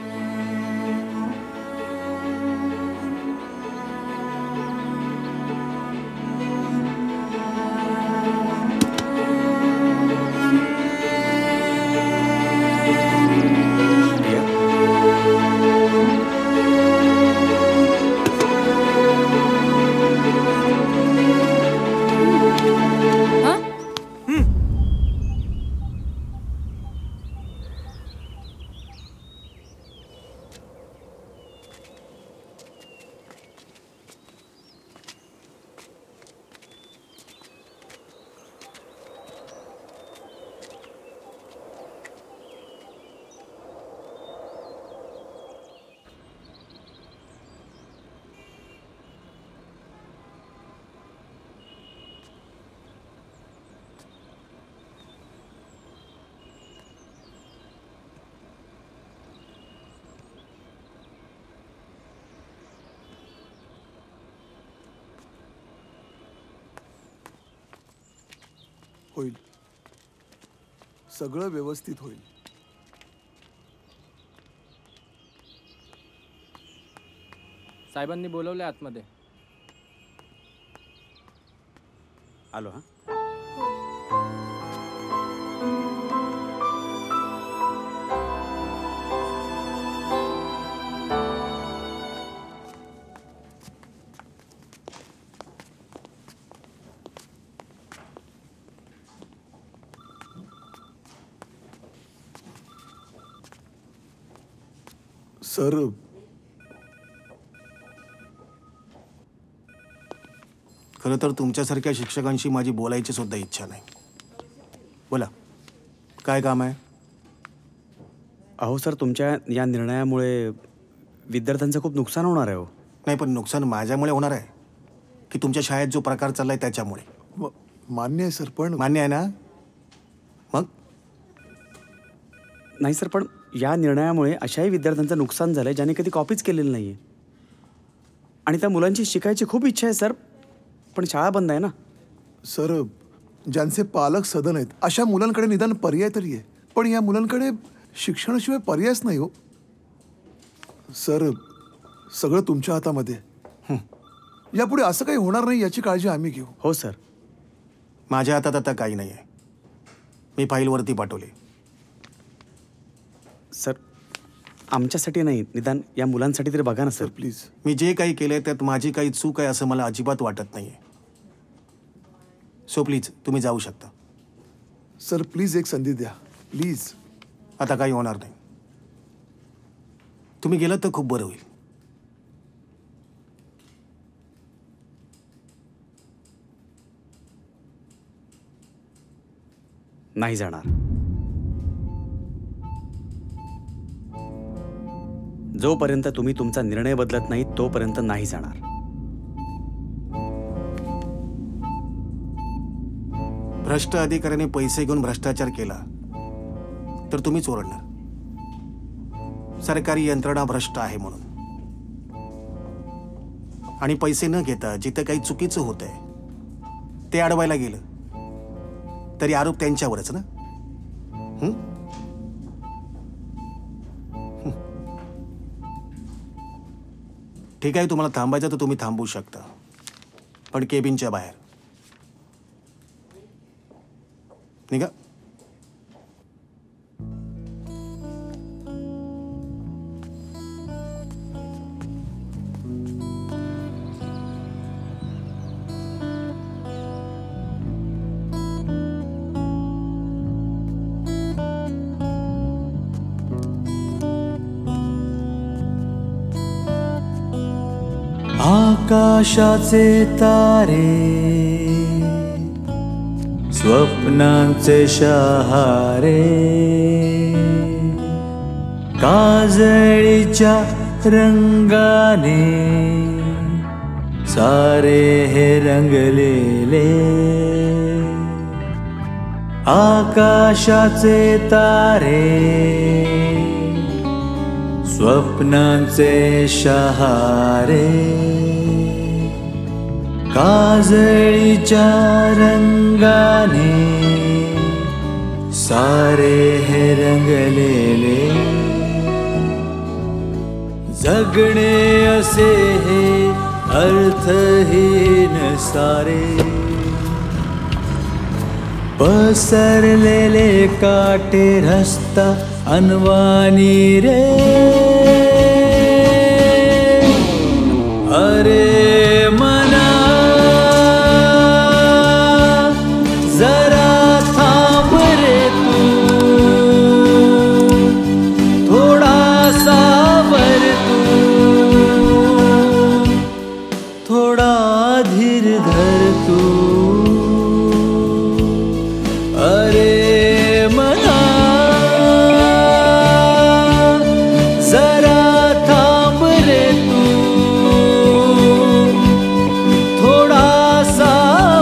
N: होईल, सगळं व्यवस्थित होईल.
R: साहेबांनी बोलवले आतमध्ये.
D: आलो हा.
N: सर,
A: खरं तर तुमच्यासारख्या शिक्षकांशी माझी बोलायची सुद्धा इच्छा नाही. बोला, काय काम आहे?
D: अहो सर, तुमच्या या निर्णयामुळे विद्यार्थ्यांचं खूप नुकसान होणार आहे. हो
A: नाही, पण नुकसान माझ्यामुळे होणार आहे की तुमच्या शाळेत जो प्रकार चाललाय त्याच्यामुळे?
N: मान्य आहे सर, पण
A: मान्य आहे ना? मग
D: नाही सर, पण या निर्णयामुळे अशाही विद्यार्थ्यांचं नुकसान झालंय ज्याने कधी कॉपीच केलेलं नाहीये. आणि त्या मुलांची शिकायची खूप इच्छा आहे सर, पण शाळा बंद आहे ना.
N: सर, ज्यांचे पालक सदन आहेत अशा मुलांकडे निदान पर्याय तरी आहे, पण या मुलांकडे शिक्षणाशिवाय पर्यायच नाही. हो सर, सगळं तुमच्या हातामध्ये आहे. यापुढे असं काही होणार नाही याची काळजी आम्ही घेऊ.
D: हो सर.
A: माझ्या हातात आता काही नाही आहे. मी फाईलवरती पाठवले.
D: सर, आमच्यासाठी नाही, निदान या मुलांसाठी तरी बघा ना सर.
N: प्लीज.
A: मी जे काही केलंय त्यात माझी काही चूक आहे असं मला अजिबात वाटत नाहीये. सो प्लीज तुम्ही जाऊ शकता.
N: सर प्लीज एक संधी द्या, प्लीज.
A: आता काही होणार नाही. तुम्ही गेलात तर खूप बरं होईल.
D: नाही जाणार. जोपर्यंत तुम्ही तुमचा निर्णय बदलत नाही तोपर्यंत नाही जाणार.
A: भ्रष्ट अधिकाऱ्याने पैसे घेऊन भ्रष्टाचार केला तर तुम्हीच ओरडणार. सरकारी यंत्रणा भ्रष्ट आहे म्हणून. आणि पैसे न घेता जिथे काही चुकीचं होत आहे ते अडवायला गेलं तरी आरोप त्यांच्यावरच ना. ठीक आहे, तुम्हाला थांबायचं तर तुम्ही थांबू शकता, पण केबिनच्या बाहेर निघा.
B: आकाशाचे तारे स्वप्नांचे शहारे काजळीच्या रंगाने सारे हे रंगलेले. आकाशाचे तारे स्वप्नांचे शहारे काजळीच्या रंगाने सारे हे रंगलेले. जगणे असे हे अर्थहीन सारे पसरलेले काटे रस्ता अनवानी रे. अरे मना जरा थांब रे तू, थोडासा वर तू, थोडा धीर धर तू. अरे मना जरा थांब रे तू, थोडासा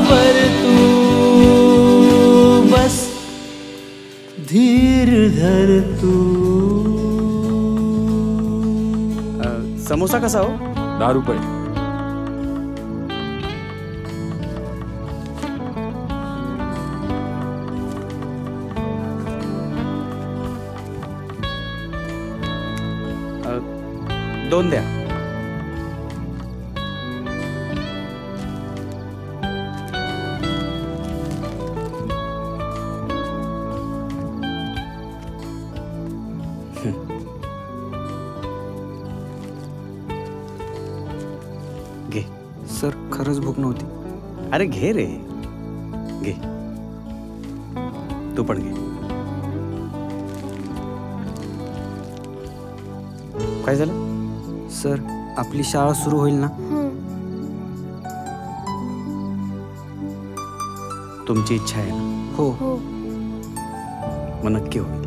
B: वर तू, बस धीर धर तू.
D: समोसा कसा हो?
J: 10 रुपये.
D: दोन द्या.
H: सर खरंच भूक नव्हती.
D: अरे घे रे, घे, तू पण घे. काय झालं?
H: सर आपली शाळा सुरू होईल ना?
D: तुमची इच्छा आहे ना?
H: हो.
D: मग नक्की होईल.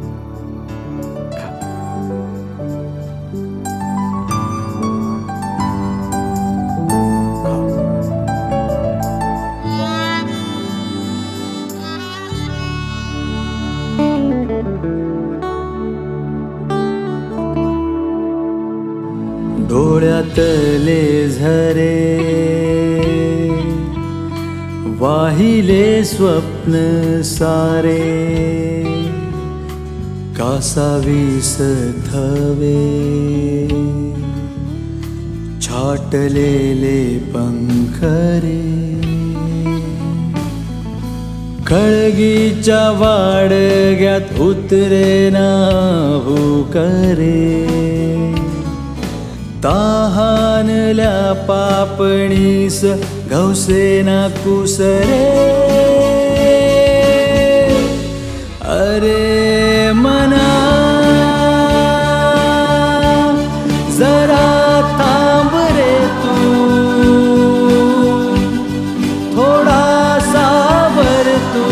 B: डोळ्यातले झरे वाहिले स्वप्न सारे कासावीस थवे छाटलेले पंखरे कळगीच्या वाडग्यात उतरे ना भूकरे ताहानल्या पापणीस घौसेना कुसरे अरे मना जरा थांब रे तू थोडा सावर तू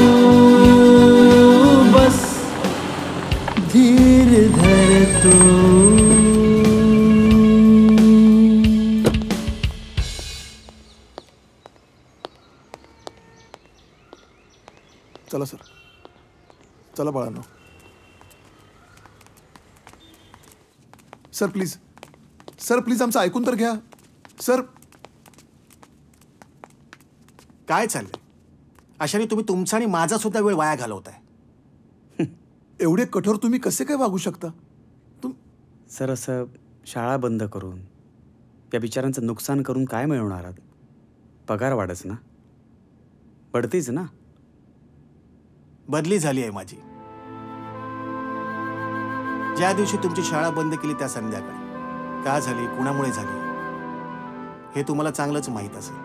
B: बस धीर धर तू.
N: चला सर, चला बाळांनो. सर प्लीज, सर प्लीज आमचं ऐकून तर घ्या. सर
A: काय चाललंय? अशाने तुम्ही तुमचा आणि माझा सुद्धा वेळ वाया घालवताय.
N: एवढे कठोर तुम्ही कसे काय वागू शकता?
D: सर असं शाळा बंद करून या बिचारांचं नुकसान करून काय मिळवणार आहात? पगार वाढच ना, पडतीच ना.
A: बदली झाली आहे माझी. ज्या दिवशी तुमची शाळा बंद केली त्या संध्याकाळी का झाली, कुणामुळे झाली हे तुम्हाला चांगलंच माहीत असेल.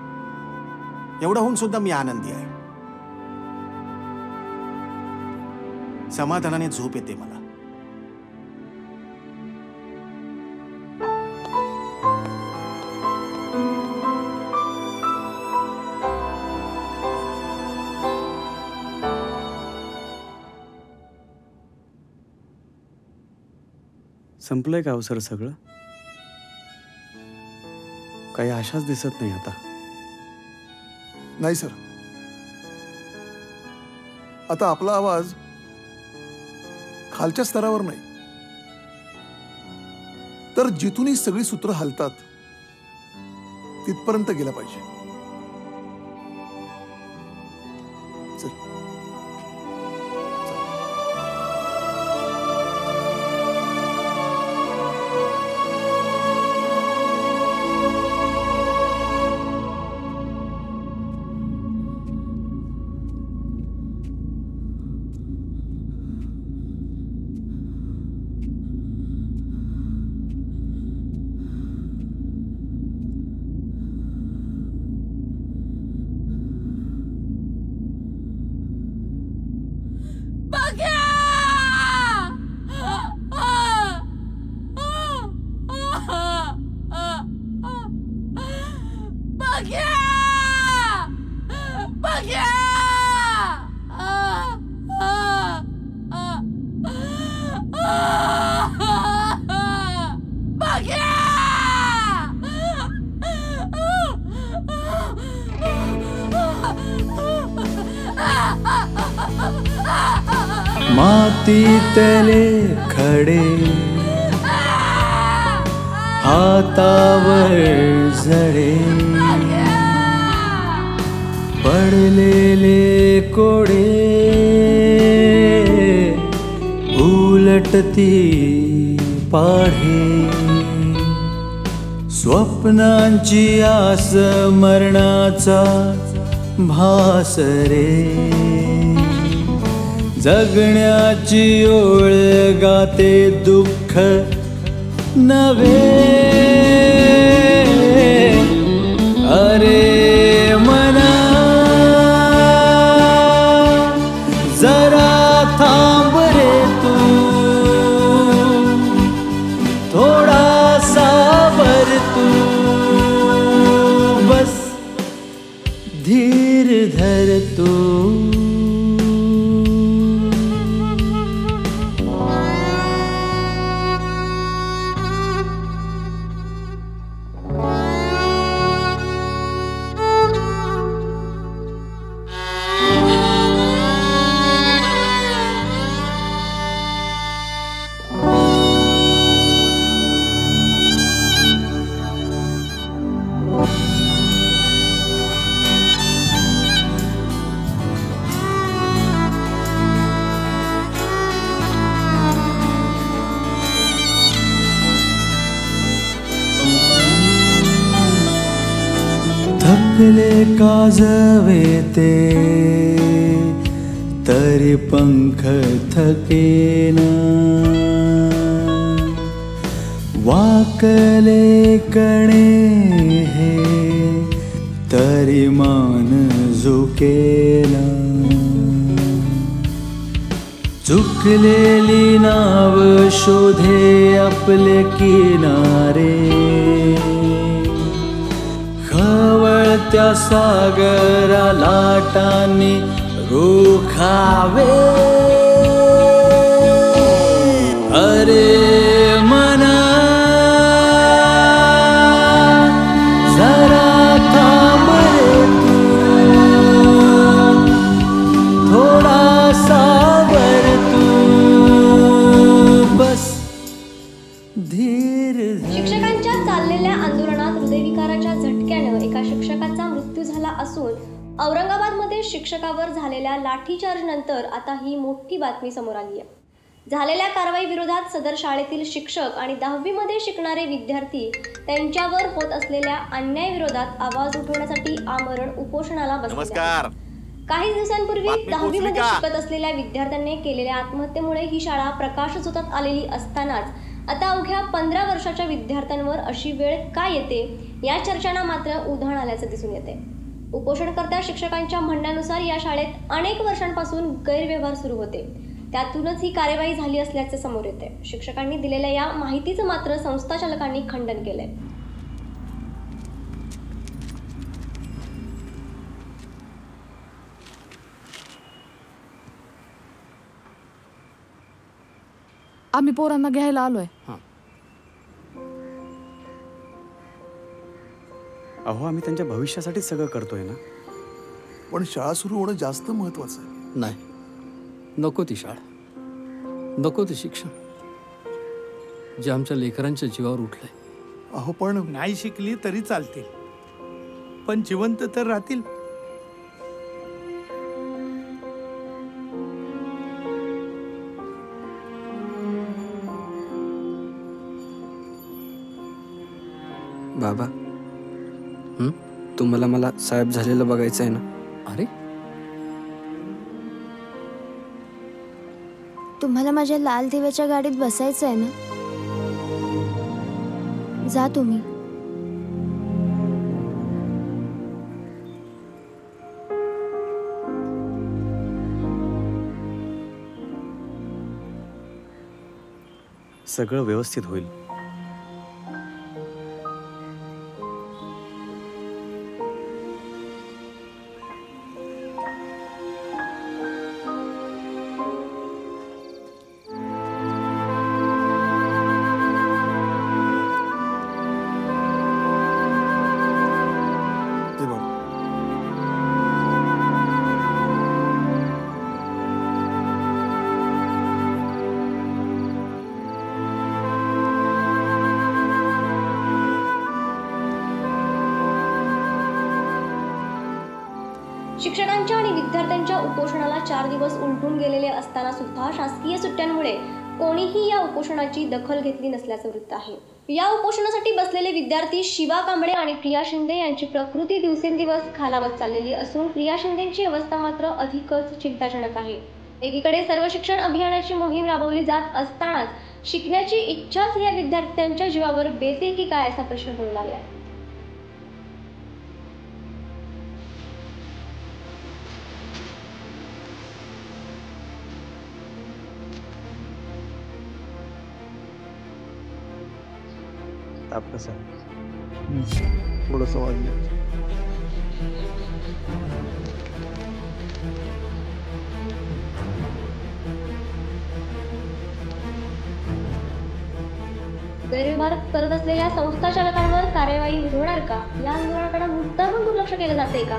A: एवढं होऊन सुद्धा मी आनंदी आहे. समाधानाने झोप येते मला.
D: संपलंय का अवसर सगळं? काही आशाच दिसत नाही आता.
N: नाही सर, आता आपला आवाज खालच्या स्तरावर नाही तर जिथूनही सगळी सूत्र हलतात तिथपर्यंत गेला पाहिजे. मातीतले खडे हातावर जडे पडलेले कोडे उलटती पाढे स्वप्नांची आस मरणाचा भास रे जगण्याची ओळ गाते दुःख नवे अरे
B: कर तू थकले काजवे ते तरी पंख थकेना वाकले कणे हे तरी मान झुकेना चुकलेली नाव शोधे आपले किनारे खवळत्या सागरा लाटांनी रोखावे अरे मना जरा थांब रे तू थोडासा वर तू बस धीर
R: शिक्षकांच्या चाललेल्या आंदोलनात हृदयविकाराच्या झटक्यानं एका शिक्षकाचा मृत्यू झाला असून औरंगाबादमध्ये शिक्षकावर झालेल्या लाठीचार्ज नंतर आता ही मोठी बातमी समोर आली आहे. झालेल्या कारवाई विरोधात सदर शाळेतील शिक्षक आणि 10वी मध्ये शिकणारे विद्यार्थी त्यांच्यावर होत असलेल्या अन्यायाविरोधात आवाज उठवण्यासाठी आमरण उपोषणाला बसले आहेत. काही दिवसांपूर्वी 10वी मध्ये शिकत असलेल्या विद्यार्थ्यांनी केलेल्या आत्महत्येमुळे ही शाळा प्रकाशझोतात आलेली असतानाच आता अवघ्या 15 वर्षाच्या विद्यार्थ्यांवर अशी वेळ का येते या चर्चांना मात्र उधाण आल्याचं दिसून येते. उपोषणकर्त्या शिक्षकांच्या म्हणण्यानुसार या शाळेत अनेक वर्षांपासून गैरव्यवहार सुरू होते. त्यातूनच ही कार्यवाही झाली असल्याचे समोर येते. शिक्षकांनी दिलेल्या या माहितीचं मात्र संस्थाचालकांनी खंडन केलंय.
U: आम्ही पोरांना घ्यायला आलोय.
D: अहो आम्ही त्यांच्या भविष्यासाठी सगळं करतोय ना.
N: पण शाळा सुरू होणं जास्त महत्वाचं आहे.
S: नाही, नको ती शाळा, नको ते शिक्षण जे आमच्या लेकरांच्या जीवावर उठलंय.
L: अहो पण नाही शिकली तरी चालतील, पण जिवंत तर राहतील.
P: बाबा, तुम्हाला मला साहेब झालेलं बघायचं आहे ना.
S: अरे
C: तुम्हाला माझ्या लाल दिव्याच्या गाडीत बसायचं आहे ना. जा तुम्ही.
D: सगळं व्यवस्थित होईल.
R: शिक्षकांच्या आणि विद्यार्थ्यांच्या उपोषणाला 4 दिवस उलटून गेलेले असताना सुद्धा शासकीय सुट्ट्यांमुळे कोणीही या उपोषणाची दखल घेतली नसल्याचं वृत्त आहे. या उपोषणासाठी बसलेले विद्यार्थी शिवा कांबळे आणि प्रिया शिंदे यांची प्रकृती दिवसेंदिवस खालावत चाललेली असून प्रिया शिंदेची अवस्था मात्र अधिकच चिंताजनक आहे. एकीकडे सर्व शिक्षण अभियानाची मोहीम राबवली जात असतानाच शिकण्याची इच्छाच या विद्यार्थ्यांच्या जीवावर बेते की काय असा प्रश्न पडू लागला.
F: ताप कसा आहे? थोडंसं वाढलं.
R: गैरव्यवहार करत असलेल्या संस्था चालकांवर कार्यवाही होणार का? या आंदोलनाकडे मुद्दामून दुर्लक्ष केलं जाते का?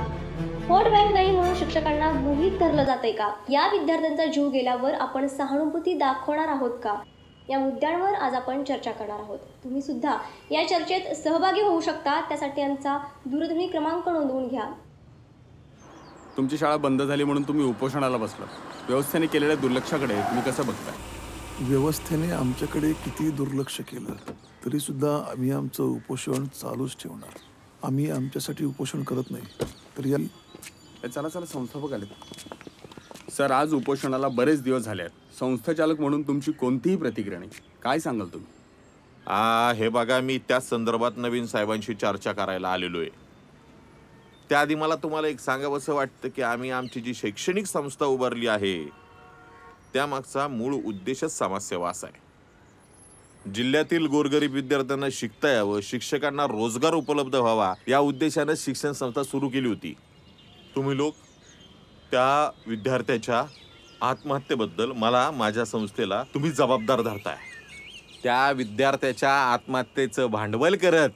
R: व्होट बँक नाही म्हणून शिक्षकांना गृहीत धरलं जाते का? या विद्यार्थ्यांचा जीव गेल्यावर आपण सहानुभूती दाखवणार आहोत का? या मुद्द्यांवर आज आपण चर्चा करणार आहोत. तुम्ही सुद्धा या चर्चेत सहभागी होऊ शकता. त्यासाठी आमचा दूरध्वनी क्रमांक नोंदवून घ्या.
J: तुमची शाळा बंद झाली म्हणून तुम्ही उपोषणाला बसला. व्यवस्थेने केलेल्या दुर्लक्षाकडे तुम्ही कसं बघताय?
N: व्यवस्थेने आमच्याकडे किती दुर्लक्ष केलं तरी सुद्धा आम्ही आमचं उपोषण चालूच ठेवणार. आम्ही आमच्यासाठी उपोषण करत नाही. तर या
J: चला संस्थापक आले. सर, आज उपोषणाला बरेच दिवस झाले आहेत. संस्थाचालक म्हणून तुमची कोणतीही प्रतिक्रिया नाही. काय सांगाल तुम्ही?
Q: हे बघा, मी त्याच संदर्भात नवीन साहेबांशी चर्चा करायला आलेलो आहे. त्याआधी मला तुम्हाला एक सांगावंसं वाटतं की आम्ही आमची जी शैक्षणिक संस्था उभारली आहे त्यामागचा मूळ उद्देशच समाजसेवा असा आहे. जिल्ह्यातील गोरगरीब विद्यार्थ्यांना शिकता यावं, शिक्षकांना रोजगार उपलब्ध व्हावा या उद्देशाने शिक्षण संस्था सुरू केली होती. तुम्ही लोक त्या विद्यार्थ्याच्या आत्महत्येबद्दल मला, माझ्या संस्थेला तुम्ही जबाबदार धरताय. त्या विद्यार्थ्याच्या आत्महत्येचं भांडवल करत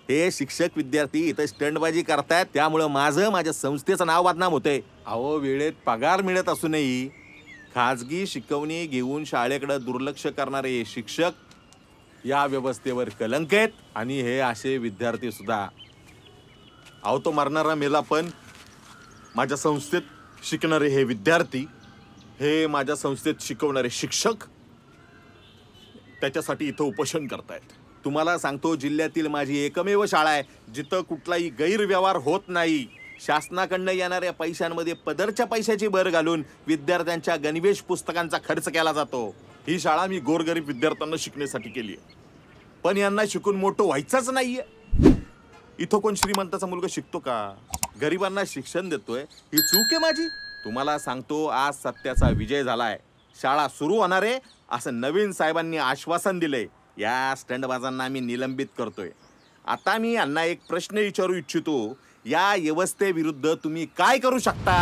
Q: हे शिक्षक विद्यार्थी इथं स्टंटबाजी करतायत. त्यामुळं माझ्या संस्थेचं नाव बदनाम होतंय. अहो, वेळेत पगार मिळत असूनही खाजगी शिकवणी घेऊन शाळेकडे दुर्लक्ष करणारे शिक्षक या व्यवस्थेवर कलंक आहेत. आणि हे असे विद्यार्थी सुद्धा, अहो तो मरणारा मेला, पण माझ्या संस्थेत शिकणारे हे विद्यार्थी, हे माझ्या संस्थेत शिकवणारे शिक्षक त्याच्यासाठी इथं उपोषण करतायत. तुम्हाला सांगतो, जिल्ह्यातील माझी एकमेव शाळा आहे जिथं कुठलाही गैरव्यवहार होत नाही. शासनाकडनं येणाऱ्या पैशांमध्ये पदरच्या पैशाची भर घालून विद्यार्थ्यांच्या गणवेश पुस्तकांचा खर्च केला जातो. ही शाळा मी गोरगरीब विद्यार्थ्यांना शिकण्यासाठी केली आहे. पण यांना शिकून मोठं व्हायचंच नाहीये. इथं कोण श्रीमंताचा मुलगा शिकतो का? गरिबांना शिक्षण देतोय, ही चूक आहे माझी. तुम्हाला सांगतो, आज सत्याचा विजय झालाय. शाळा सुरू होणार आहे असं नवीन साहेबांनी आश्वासन दिलंय. या स्टंटबाजांना मी निलंबित करतोय. आता मी यांना एक प्रश्न विचारू इच्छितो, या व्यवस्थेविरुद्ध तुम्ही काय करू शकता?